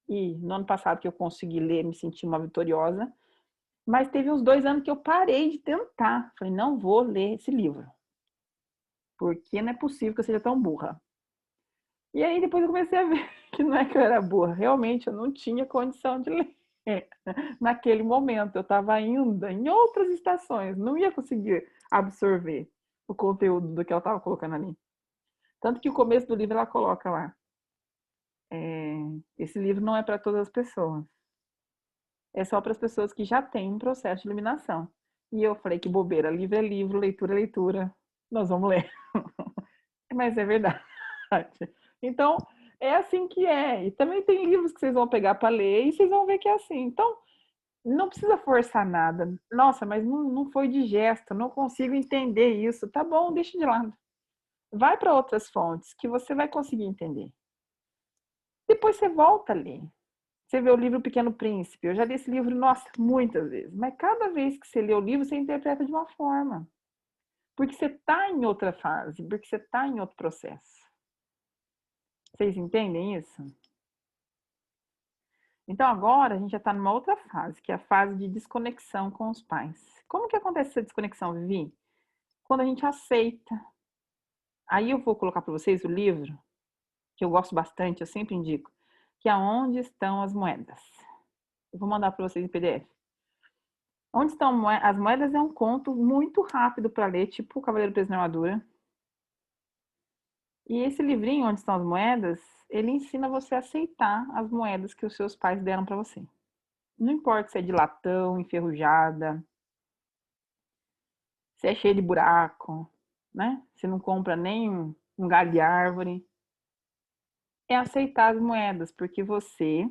e no ano passado que eu consegui ler, me senti uma vitoriosa, mas teve uns 2 anos que eu parei de tentar. Falei, não vou ler esse livro, porque não é possível que eu seja tão burra. E aí depois eu comecei a ver que não é que eu era burra, realmente eu não tinha condição de ler. Naquele momento eu estava ainda em outras estações, não ia conseguir absorver o conteúdo do que ela estava colocando ali. Tanto que o começo do livro ela coloca lá, esse livro não é para todas as pessoas, é só para as pessoas que já têm um processo de iluminação. E eu falei, que bobeira, livro é livro, leitura é leitura, nós vamos ler. Mas é verdade. Então, é assim que é. E também tem livros que vocês vão pegar para ler e vocês vão ver que é assim. Então, não precisa forçar nada. Nossa, mas não foi de gesto, não consigo entender isso. Tá bom, deixa de lado. Vai para outras fontes que você vai conseguir entender. Depois você volta a ler. Você vê o livro Pequeno Príncipe. Eu já li esse livro, nossa, muitas vezes. Mas cada vez que você lê o livro, você interpreta de uma forma. Porque você está em outra fase, porque você está em outro processo. Vocês entendem isso? Então agora a gente já está numa outra fase, que é a fase de desconexão com os pais. Como que acontece essa desconexão, Vivi? Quando a gente aceita. Aí eu vou colocar para vocês o livro, que eu gosto bastante, eu sempre indico, que é Onde Estão as Moedas. Eu vou mandar para vocês em PDF. Onde Estão as Moedas é um conto muito rápido para ler, tipo o Cavaleiro Preso na Armadura. E esse livrinho, Onde Estão as Moedas, ele ensina você a aceitar as moedas que os seus pais deram para você. Não importa se é de latão, enferrujada, se é cheio de buraco, né? Se não compra nem um galho de árvore. É aceitar as moedas, porque você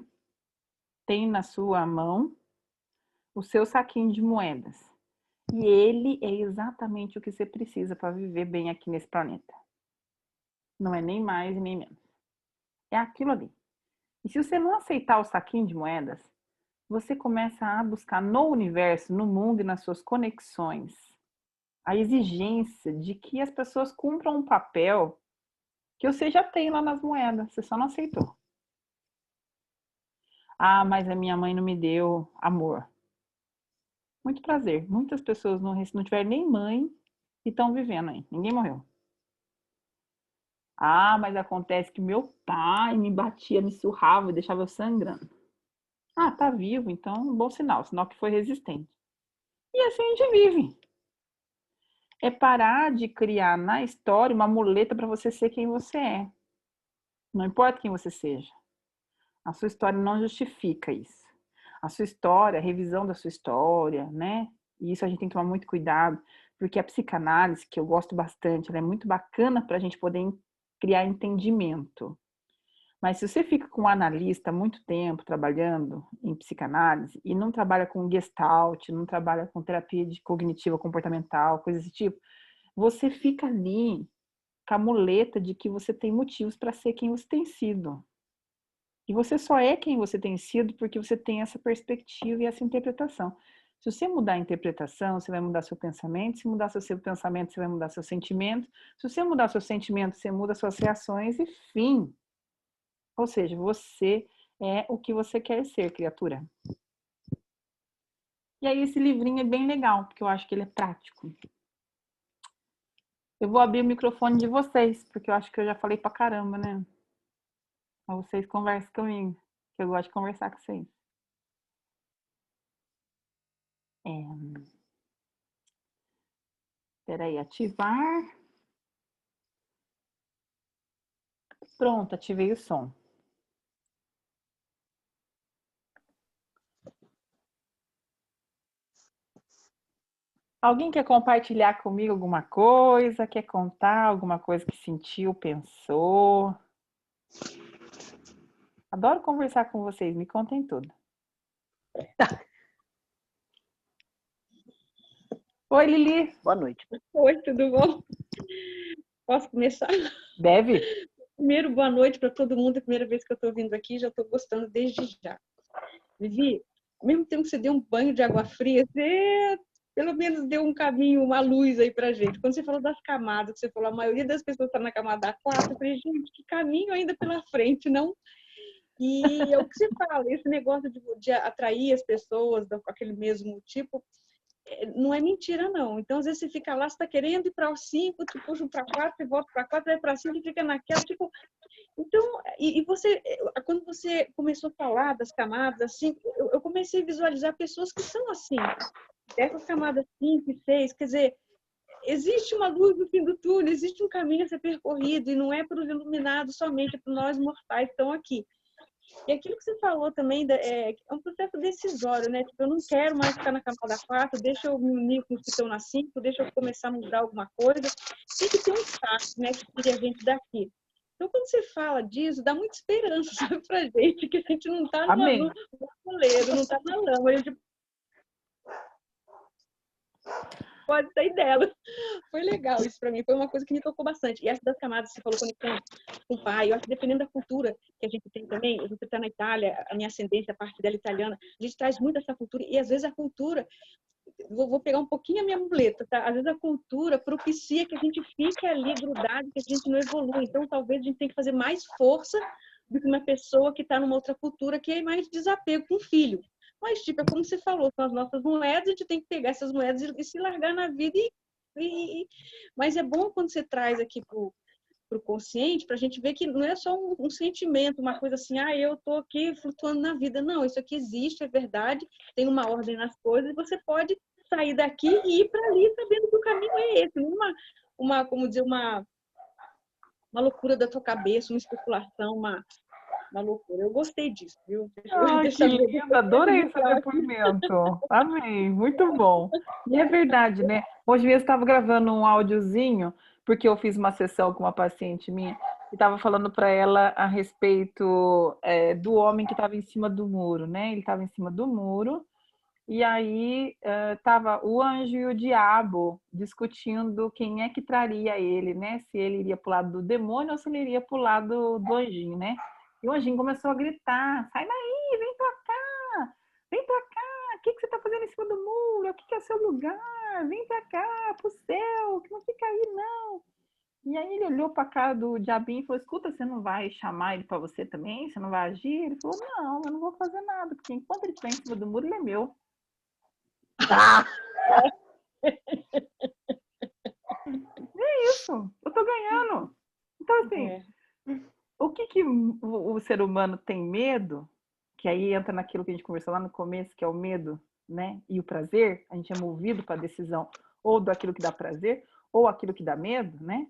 tem na sua mão o seu saquinho de moedas. E ele é exatamente o que você precisa para viver bem aqui nesse planeta. Não é nem mais e nem menos. É aquilo ali. E se você não aceitar o saquinho de moedas, você começa a buscar no universo, no mundo e nas suas conexões a exigência de que as pessoas cumpram um papel que você já tem lá nas moedas, você só não aceitou. Ah, mas a minha mãe não me deu amor. Muito prazer. Muitas pessoas não tiveram nem mãe e estão vivendo aí. Ninguém morreu. Ah, mas acontece que meu pai me batia, me surrava e deixava eu sangrando. Ah, tá vivo, então bom sinal, sinal que foi resistente. E assim a gente vive. É parar de criar na história uma muleta para você ser quem você é. Não importa quem você seja. A sua história não justifica isso. A sua história, a revisão da sua história, né? E isso a gente tem que tomar muito cuidado, porque a psicanálise, que eu gosto bastante, ela é muito bacana para a gente poder criar entendimento. Mas se você fica com um analista há muito tempo trabalhando em psicanálise e não trabalha com gestalt, não trabalha com terapia de cognitiva comportamental, coisas desse tipo, você fica ali com a muleta de que você tem motivos para ser quem você tem sido. E você só é quem você tem sido porque você tem essa perspectiva e essa interpretação. Se você mudar a interpretação, você vai mudar seu pensamento. Se mudar seu pensamento, você vai mudar seu sentimento. Se você mudar seu sentimento, você muda suas reações e fim. Ou seja, você é o que você quer ser, criatura. E aí esse livrinho é bem legal, porque eu acho que ele é prático. Eu vou abrir o microfone de vocês, porque eu acho que eu já falei pra caramba, né? Mas vocês conversem comigo, que eu gosto de conversar com vocês. Peraí, ativar. Pronto, ativei o som. Alguém quer compartilhar comigo alguma coisa? Quer contar alguma coisa que sentiu, pensou? Adoro conversar com vocês, me contem tudo. Oi, Lili. Boa noite. Oi, tudo bom? Posso começar? Deve? Primeiro, boa noite para todo mundo. É a primeira vez que eu estou vindo aqui, já estou gostando desde já. Vivi, ao mesmo tempo que você deu um banho de água fria, você pelo menos deu um caminho, uma luz aí pra gente. Quando você falou das camadas, você falou a maioria das pessoas está na camada 4, eu falei, gente, que caminho ainda pela frente, não? E é o que você fala, esse negócio de atrair as pessoas com aquele mesmo tipo, não é mentira, não. Então, às vezes, você fica lá, você está querendo ir para o 5, te puxa para 4, você volta para 4, vai para 5 e fica naquela, tipo... Então, e você, quando você começou a falar das camadas, assim, eu comecei a visualizar pessoas que são assim, dessas camadas 5 e 6, quer dizer, existe uma luz no fim do túnel, existe um caminho a ser percorrido, e não é para os iluminados somente, é para nós mortais que estão aqui. E aquilo que você falou também é um processo decisório, né? Tipo, eu não quero mais ficar na camada 4, deixa eu me unir com os que estão na 5, deixa eu começar a mudar alguma coisa. Tem que ter um start, né? Que tire a gente daqui. Então, quando você fala disso, dá muita esperança, sabe, pra gente, que a gente não está no goleiro, não está na lama, a gente pode sair dela. foi legal isso para mim, foi uma coisa que me tocou bastante. E essa das camadas, você falou conexão com o pai, eu acho que dependendo da cultura que a gente tem também, você está na Itália, a minha ascendência, a parte dela italiana, a gente traz muito essa cultura, e às vezes a cultura, vou pegar um pouquinho a minha muleta, tá? Às vezes a cultura propicia que a gente fique ali grudado, que a gente não evolua. Então, talvez a gente tenha que fazer mais força do que uma pessoa que está numa outra cultura, que é mais desapego com o filho. Mas, tipo, é como você falou, são as nossas moedas, a gente tem que pegar essas moedas e se largar na vida. Mas é bom quando você traz aqui para o consciente, para a gente ver que não é só um sentimento, uma coisa assim, eu estou aqui flutuando na vida. Não, isso aqui existe, é verdade, tem uma ordem nas coisas, e você pode sair daqui e ir para ali sabendo que o caminho é esse. Não como dizer, uma loucura da tua cabeça, uma especulação, uma loucura. Eu gostei disso, viu? Que lindo, adorei esse depoimento. Amei, muito bom. E é verdade, né? Hoje mesmo eu estava gravando um áudiozinho, porque eu fiz uma sessão com uma paciente minha, e estava falando para ela a respeito do homem que estava em cima do muro, né? Ele estava em cima do muro, e aí estava o anjo e o diabo discutindo quem é que traria ele, né? Se ele iria para o lado do demônio ou se ele iria para o lado do anjinho, né? E o anjinho começou a gritar, sai daí, vem pra cá, o que você tá fazendo em cima do muro? Aqui que é o seu lugar, vem pra cá, pro céu, que não fica aí não. E aí ele olhou pra cara do diabinho e falou, escuta, você não vai chamar ele pra você também? Você não vai agir? Ele falou, não, eu não vou fazer nada, porque enquanto ele estiver em cima do muro, ele é meu. É isso, eu tô ganhando. Então assim, o que o ser humano tem medo, que aí entra naquilo que a gente conversou lá no começo, que é o medo, né? E o prazer, a gente é movido para a decisão ou daquilo que dá prazer, ou aquilo que dá medo, né?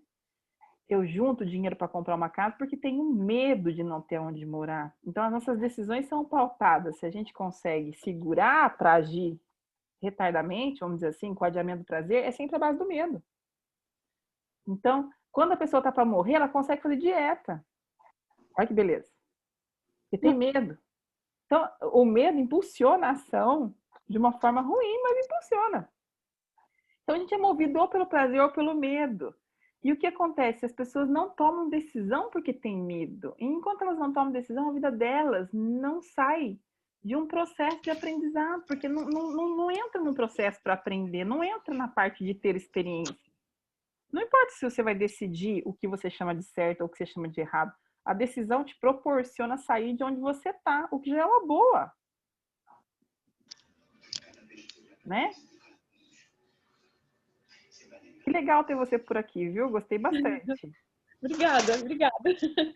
Eu junto dinheiro para comprar uma casa porque tenho medo de não ter onde morar. Então, as nossas decisões são pautadas. Se a gente consegue segurar para agir retardamente, vamos dizer assim, com o adiamento do prazer, é sempre a base do medo. Então, quando a pessoa está para morrer, ela consegue fazer dieta. Olha que beleza. Porque tem medo. Então, o medo impulsiona a ação de uma forma ruim, mas impulsiona. Então, a gente é movido ou pelo prazer ou pelo medo. E o que acontece? As pessoas não tomam decisão porque têm medo. E enquanto elas não tomam decisão, a vida delas não sai de um processo de aprendizado, porque não entra num processo para aprender, não entra na parte de ter experiência. Não importa se você vai decidir o que você chama de certo ou o que você chama de errado. A decisão te proporciona sair de onde você está, o que já é uma boa. Né? Que legal ter você por aqui, viu? Gostei bastante. Obrigada.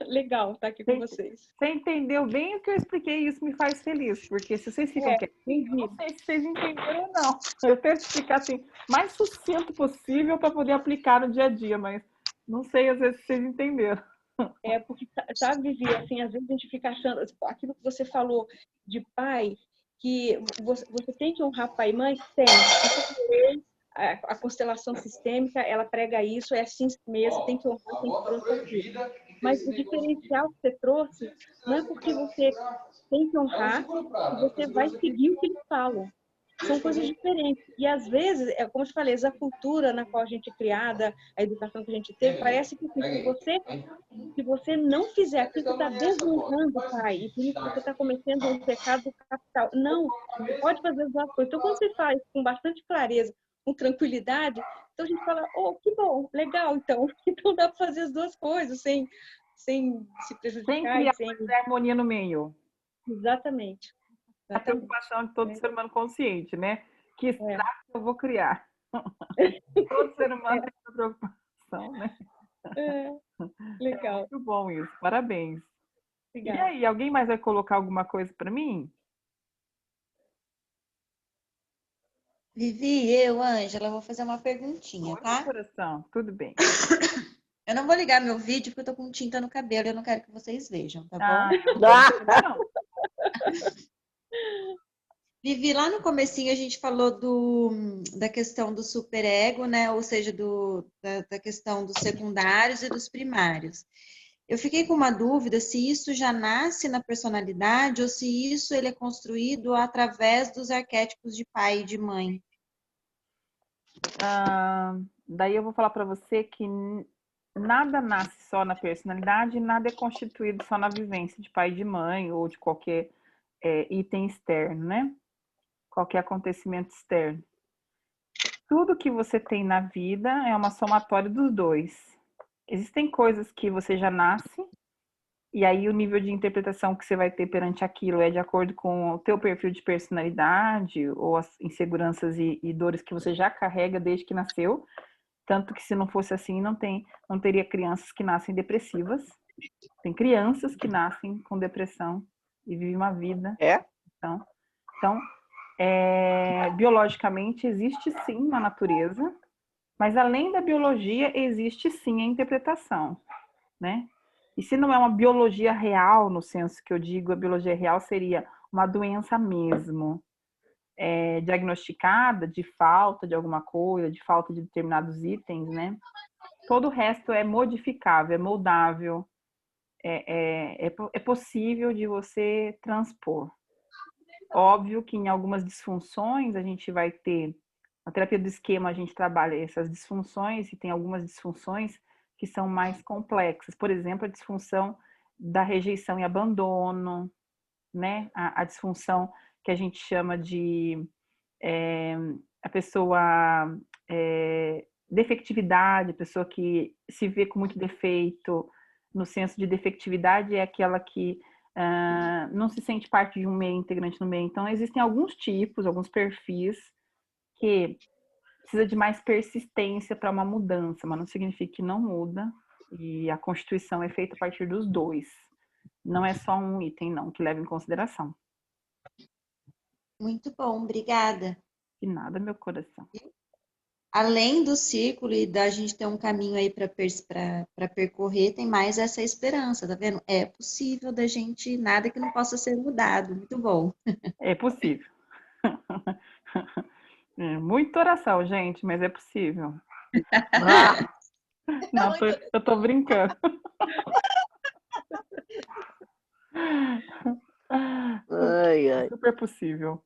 Legal estar aqui com vocês. Você entendeu bem o que eu expliquei e isso me faz feliz, porque se vocês ficam quietinhos, eu não sei se vocês entenderam ou não. Eu tento explicar assim, mais sucinto possível para poder aplicar no dia a dia, mas não sei às vezes se vocês entenderam. Porque, sabe, Vivi, assim, às vezes a gente fica achando, aquilo que você falou de pai, que você tem que honrar pai e mãe? Tem. A constelação sistêmica, ela prega isso, é assim mesmo, tem que honrar, tem que proteger. Mas o diferencial que você trouxe não é porque você tem que honrar que você vai seguir o que eles falam. São coisas diferentes. E, às vezes, como eu te falei, a cultura na qual a gente é criada, a educação que a gente teve, parece que se você não fizer aquilo, você está desonrando o pai. E por isso você está cometendo um pecado capital. Não, você pode fazer as duas coisas. Então, quando você faz com bastante clareza, com tranquilidade, então a gente fala, que bom, legal, então dá para fazer as duas coisas, sem se prejudicar. Sem criar harmonia no meio. Exatamente. A preocupação de todo ser humano consciente, né? Que estrago eu vou criar. Todo ser humano tem essa preocupação, né? Legal. É muito bom isso, parabéns. Obrigada. E aí, alguém mais vai colocar alguma coisa para mim? Vivi, Ângela, vou fazer uma perguntinha, tá? Coração, tudo bem. Eu não vou ligar meu vídeo porque eu tô com tinta no cabelo e eu não quero que vocês vejam, tá bom? Não. Vivi, lá no comecinho a gente falou da questão do superego, né? Ou seja, da questão dos secundários e dos primários. Eu fiquei com uma dúvida se isso já nasce na personalidade ou se isso ele é construído através dos arquétipos de pai e de mãe. Daí eu vou falar para você que nada nasce só na personalidade, nada é constituído só na vivência de pai e de mãe ou de qualquer item externo, né? Qualquer acontecimento externo. Tudo que você tem na vida é uma somatória dos dois. Existem coisas que você já nasce, e aí o nível de interpretação que você vai ter perante aquilo é de acordo com o teu perfil de personalidade ou as inseguranças e dores que você já carrega desde que nasceu. Tanto que se não fosse assim, não teria crianças que nascem depressivas. Tem crianças que nascem com depressão e vivem uma vida. Então, biologicamente existe sim na natureza, mas além da biologia existe sim a interpretação, né? E se não é uma biologia real, no senso que eu digo, a biologia real seria uma doença mesmo, diagnosticada de falta de alguma coisa, de falta de determinados itens, né? Todo o resto é modificável, é moldável, é possível de você transpor. Óbvio que em algumas disfunções a gente vai ter, na terapia do esquema a gente trabalha essas disfunções e tem algumas disfunções que são mais complexas. Por exemplo, a disfunção da rejeição e abandono, né? A disfunção que a gente chama de a pessoa defectividade, a pessoa que se vê com muito defeito, no senso de defectividade é aquela que não se sente parte de um meio, integrante no meio. Então, existem alguns tipos, alguns perfis que precisa de mais persistência para uma mudança, mas não significa que não muda. E a constituição é feita a partir dos dois. Não é só um item, não, que leva em consideração. Muito bom, obrigada. De nada, meu coração. Além do círculo e da gente ter um caminho aí para percorrer, tem mais essa esperança, tá vendo? É possível da gente, nada que não possa ser mudado. Muito bom. É possível. Muita oração, gente, mas é possível. Não, eu tô brincando. É super possível.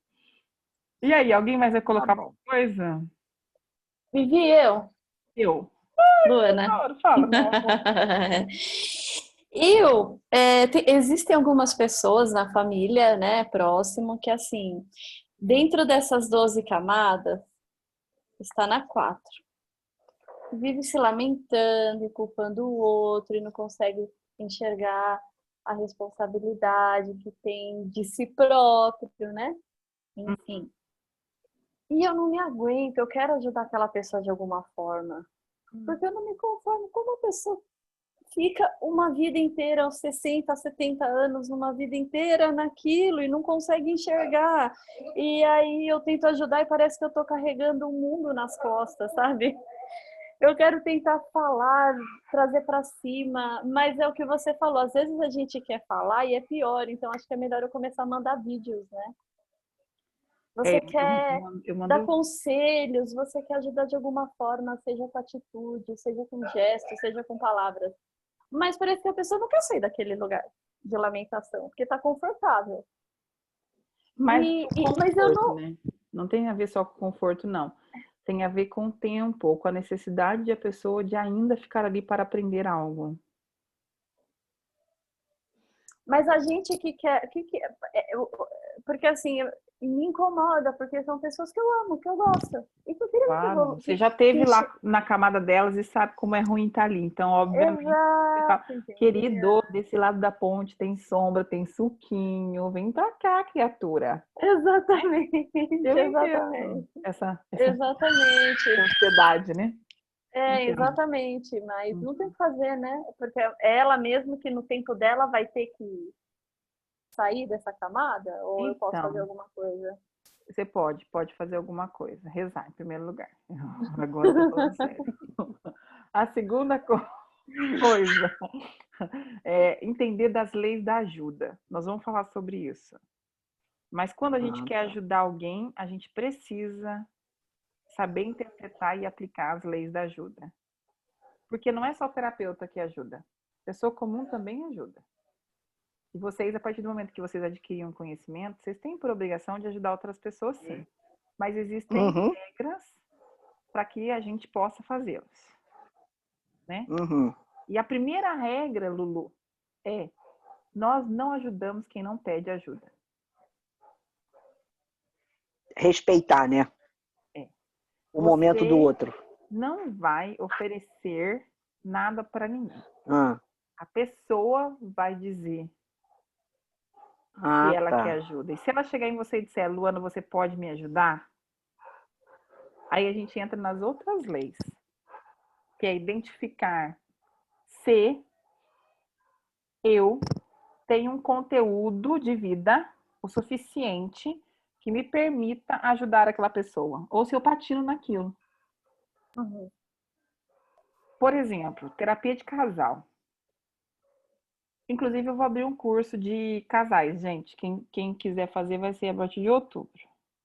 E aí, alguém mais vai colocar alguma coisa? Vivi, eu. Luana. Fala. Existem algumas pessoas na família, né, próximo, que assim, dentro dessas 12 camadas, está na 4. Vive se lamentando e culpando o outro e não consegue enxergar a responsabilidade que tem de si próprio, né? Enfim. E eu não me aguento, eu quero ajudar aquela pessoa de alguma forma. Porque eu não me conformo com uma pessoa fica uma vida inteira, aos 60, 70 anos, uma vida inteira naquilo e não consegue enxergar. E aí eu tento ajudar e parece que eu tô carregando o mundo nas costas, sabe? Eu quero tentar falar, trazer para cima, mas é o que você falou, às vezes a gente quer falar e é pior, então acho que é melhor eu começar a mandar vídeos, né? Você quer dar conselhos, você quer ajudar de alguma forma, seja com atitude, seja com gestos, seja com palavras. Mas parece que a pessoa não quer sair daquele lugar de lamentação, porque está confortável. Mas eu não... Né? Não tem a ver só com conforto, não. Tem a ver com o tempo, com a necessidade de a pessoa de ainda ficar ali para aprender algo. Mas a gente que quer... porque assim, me incomoda, porque são pessoas que eu amo, que eu gosto. E que eu queria claro, você já esteve lá na camada delas e sabe como é ruim estar ali. Então, obviamente, querido, desse lado da ponte tem sombra, tem suquinho, vem pra cá, criatura. Exatamente. Exatamente. Essa ansiedade, né? Exatamente, mas não tem o que fazer, né? Porque ela mesmo que no tempo dela vai ter que sair dessa camada, ou eu posso fazer alguma coisa? Você pode fazer alguma coisa. Rezar, em primeiro lugar. Agora eu tô falando sério. A segunda coisa é entender das leis da ajuda. Nós vamos falar sobre isso. Mas quando a gente quer ajudar alguém, a gente precisa saber interpretar e aplicar as leis da ajuda. Porque não é só o terapeuta que ajuda. A pessoa comum também ajuda. E vocês, a partir do momento que vocês adquirem um conhecimento, vocês têm por obrigação de ajudar outras pessoas, sim. Mas existem regras para que a gente possa fazê-los, né? Uhum. E a primeira regra, Lulu, é: nós não ajudamos quem não pede ajuda. Respeitar, né? É. O momento do outro. Não vai oferecer nada para ninguém. Ah, A pessoa vai dizer ah, que ela tá. quer ajuda. E se ela chegar em você e disser, Luana, você pode me ajudar? Aí a gente entra nas outras leis, que é identificar se eu tenho um conteúdo de vida o suficiente que me permita ajudar aquela pessoa, ou se eu patino naquilo. Uhum. Por exemplo, terapia de casal. Inclusive, eu vou abrir um curso de casais, gente. Quem quiser fazer vai ser a partir de outubro.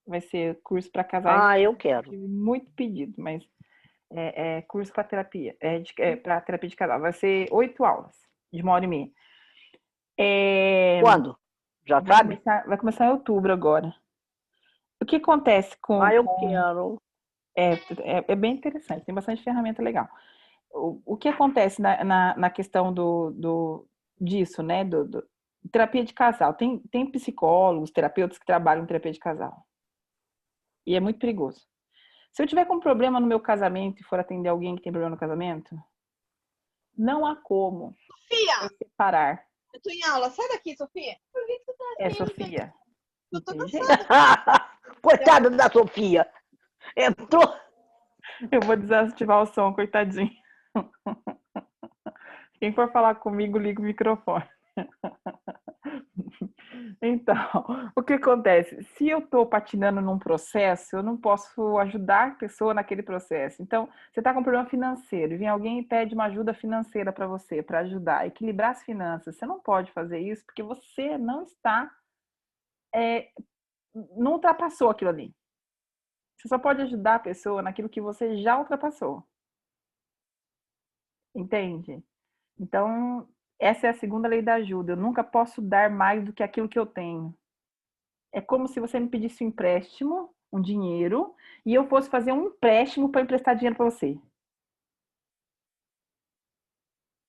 Vai ser curso para casais. Ah, eu quero. Tive muito pedido, mas é curso para terapia. Para terapia de casal. Vai ser 8 aulas, de 1h30. Quando? Já sabe? Vai começar em outubro agora. O que acontece com... Ah, eu quero. É bem interessante, tem bastante ferramenta legal. O que acontece na questão disso, né? Terapia de casal. Tem psicólogos, terapeutas que trabalham em terapia de casal. E é muito perigoso. Se eu tiver com problema no meu casamento e for atender alguém que tem problema no casamento, não há como eu separar. Eu tô em aula. Sai daqui, Sofia. Por que você tá assim? Sofia. Eu tô Tem jeito. cansada. Coitada da Sofia. Entrou. Eu vou desativar o som, coitadinho. Quem for falar comigo, liga o microfone. Então, o que acontece? Se eu estou patinando num processo, eu não posso ajudar a pessoa naquele processo. Então, você está com um problema financeiro, e vem alguém e pede uma ajuda financeira para você, para ajudar a equilibrar as finanças. Você não pode fazer isso porque você não está, não ultrapassou aquilo ali. Você só pode ajudar a pessoa naquilo que você já ultrapassou. Entende? Então, essa é a segunda lei da ajuda. Eu nunca posso dar mais do que aquilo que eu tenho. É como se você me pedisse um empréstimo, um dinheiro, e eu fosse fazer um empréstimo para emprestar dinheiro para você.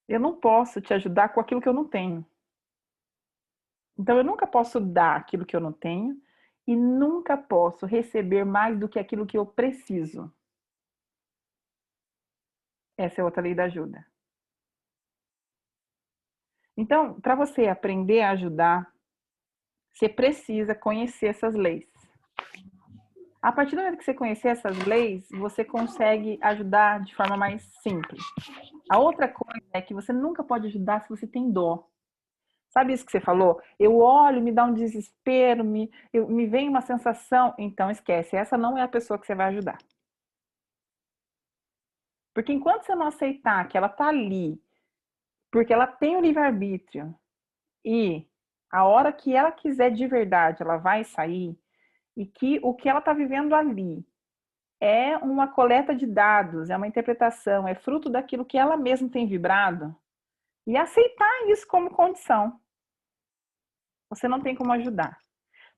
Eu não posso te ajudar com aquilo que eu não tenho. Então, eu nunca posso dar aquilo que eu não tenho e nunca posso receber mais do que aquilo que eu preciso. Essa é outra lei da ajuda. Então, para você aprender a ajudar, você precisa conhecer essas leis. A partir do momento que você conhecer essas leis, você consegue ajudar de forma mais simples. A outra coisa é que você nunca pode ajudar se você tem dó. Sabe isso que você falou? Eu olho, me dá um desespero, me vem uma sensação. Então, esquece. Essa não é a pessoa que você vai ajudar. Porque enquanto você não aceitar que ela está ali, porque ela tem o livre-arbítrio, e a hora que ela quiser de verdade, ela vai sair, e que o que ela está vivendo ali é uma coleta de dados, é uma interpretação, é fruto daquilo que ela mesma tem vibrado, e aceitar isso como condição. Você não tem como ajudar.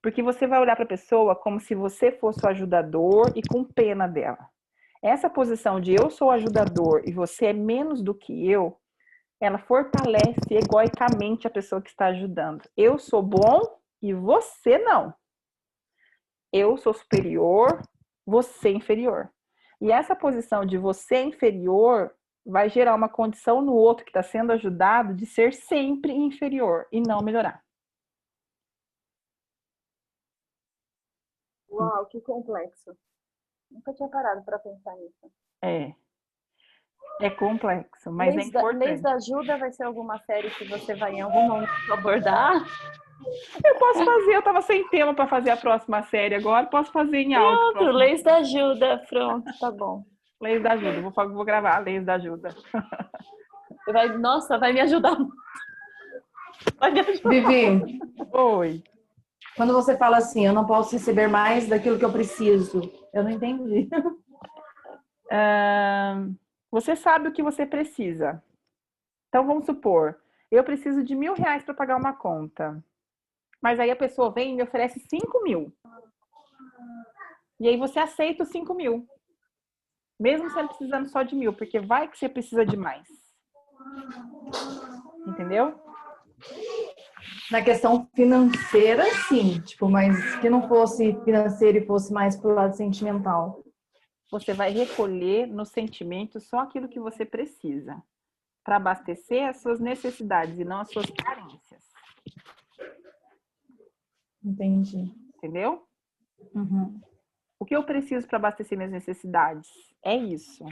Porque você vai olhar para a pessoa como se você fosse o ajudador e com pena dela. Essa posição de eu sou o ajudador e você é menos do que eu, ela fortalece egoicamente a pessoa que está ajudando. Eu sou bom e você não. Eu sou superior, você inferior. E essa posição de você inferior vai gerar uma condição no outro que está sendo ajudado de ser sempre inferior e não melhorar. Uau, que complexo. Nunca tinha parado para pensar nisso. É complexo, mas é importante. Leis da ajuda vai ser alguma série que você vai em algum momento abordar? Eu posso fazer, eu estava sem tema para fazer a próxima série agora, posso fazer em áudio. Pronto, Leis da ajuda, pronto, tá bom. Leis da ajuda, vou gravar Leis da ajuda. Nossa, vai me ajudar. Vai me ajudar. Vivi, Oi. quando você fala assim, eu não posso receber mais daquilo que eu preciso, eu não entendi. Você sabe o que você precisa. Então, vamos supor, eu preciso de R$1.000 para pagar uma conta. Mas aí a pessoa vem e me oferece 5.000. E aí você aceita os 5.000. Mesmo você precisando só de 1.000, porque vai que você precisa de mais. Entendeu? Na questão financeira, sim. Tipo, mas que não fosse financeiro e fosse mais pro lado sentimental. Você vai recolher no sentimento só aquilo que você precisa para abastecer as suas necessidades e não as suas carências. Entendi. Entendeu? Uhum. O que eu preciso para abastecer minhas necessidades? É isso.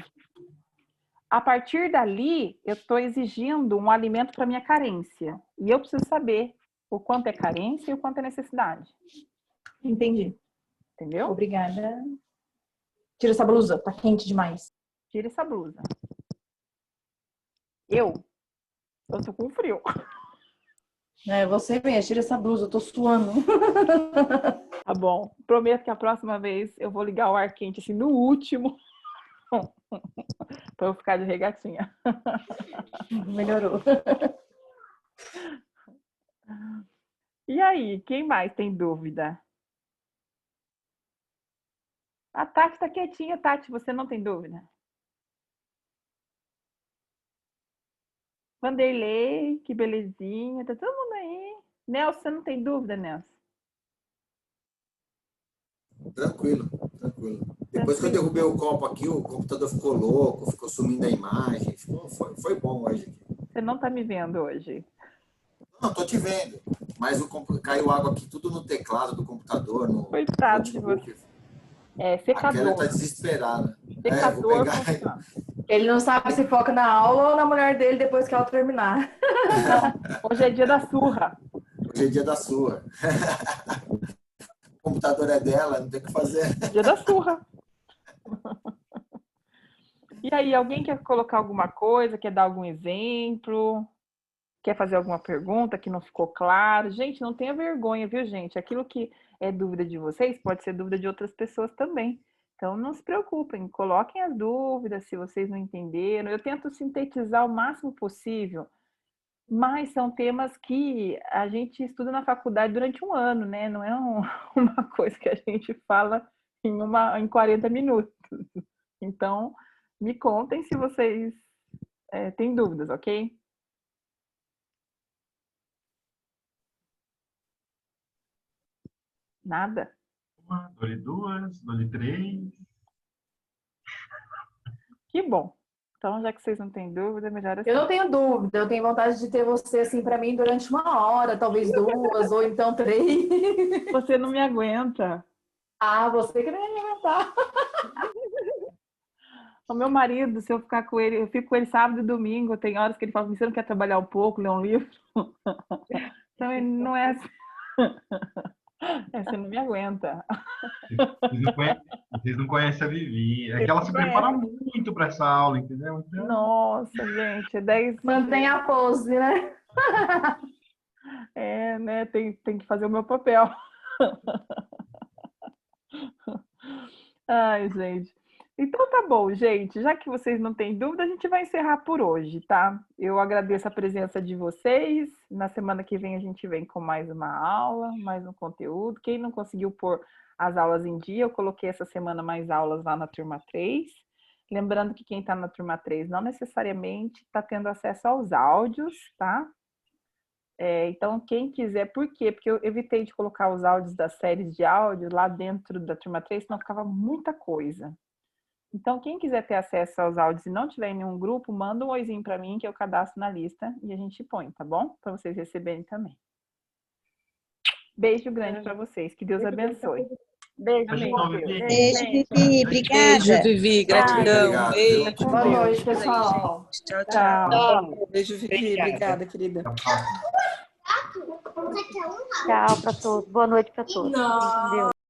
A partir dali, eu estou exigindo um alimento para minha carência. E eu preciso saber o quanto é carência e o quanto é necessidade. Entendi. Entendeu? Obrigada. Tira essa blusa, tá quente demais. Tira essa blusa. Eu tô com frio. É, você mesmo, tira essa blusa, eu tô suando. Tá bom. Prometo que a próxima vez eu vou ligar o ar quente assim no último. Para eu ficar de regatinha. Melhorou. E aí, quem mais tem dúvida? A Tati tá quietinha, Tati, você não tem dúvida? Vanderlei, que belezinha, tá todo mundo aí. Nelson, você não tem dúvida, Nelson? Tranquilo, tranquilo. Depois que eu derrubei o copo aqui, o computador ficou louco, ficou sumindo a imagem. Foi bom hoje. Você não tá me vendo hoje. Não, tô te vendo. Mas caiu água aqui tudo no teclado do computador, no Coitado de notebook. você. É, secador. A Kelly tá desesperada. Secador vou pegar. funciona. Ele não sabe se foca na aula ou na mulher dele depois que ela terminar. Não, hoje é dia da surra. Hoje é dia da surra. O computador é dela, não tem o que fazer. Dia da surra. E aí, alguém quer colocar alguma coisa? Quer dar algum exemplo? Quer fazer alguma pergunta que não ficou claro? Gente, não tenha vergonha, viu, gente? Aquilo que é dúvida de vocês pode ser dúvida de outras pessoas também. Então, não se preocupem, coloquem as dúvidas se vocês não entenderam. Eu tento sintetizar o máximo possível, mas são temas que a gente estuda na faculdade durante um ano, né? Não é uma coisa que a gente fala em 40 minutos. Então, me contem se vocês têm dúvidas, ok? Nada? Uma, dole duas, dole três. Que bom. Então, já que vocês não têm dúvida, é melhor assim. Eu não tenho dúvida, eu tenho vontade de ter você assim para mim durante 1 hora, talvez 2, ou então 3. Você não me aguenta. Ah, você que não ia me aguentar. O meu marido, se eu ficar com ele, eu fico com ele sábado e domingo, tem horas que ele fala, você não quer trabalhar um pouco, ler um livro? Então, ele não é assim. Você não me aguenta. Vocês não conhecem a Vivi. É que ela se prepara muito para essa aula, entendeu? Então... Nossa, gente, é 10... Mantém a pose, né? Né? Tem que fazer o meu papel. Ai, gente. Então tá bom, gente. Já que vocês não têm dúvida, a gente vai encerrar por hoje, tá? Eu agradeço a presença de vocês. Na semana que vem a gente vem com mais uma aula, mais um conteúdo. Quem não conseguiu pôr as aulas em dia, eu coloquei essa semana mais aulas lá na turma 3. Lembrando que quem está na turma 3 não necessariamente está tendo acesso aos áudios, tá? Então, quem quiser, por quê? Porque eu evitei de colocar os áudios das séries de áudio lá dentro da turma 3, senão ficava muita coisa. Então, quem quiser ter acesso aos áudios e não tiver em nenhum grupo, manda um oizinho para mim que eu cadastro na lista e a gente põe, tá bom? Para vocês receberem também. Beijo grande para vocês. Que Deus abençoe. Beijo, Vivi. Beijo, Vivi. Obrigada. Beijo, Vivi. Gratidão. Obrigado. Beijo. Boa noite, pessoal. Tchau, Tchau. tchau. Beijo, Vivi. Obrigada, querida. Tá. Tchau para todos. Boa noite para todos. Deus.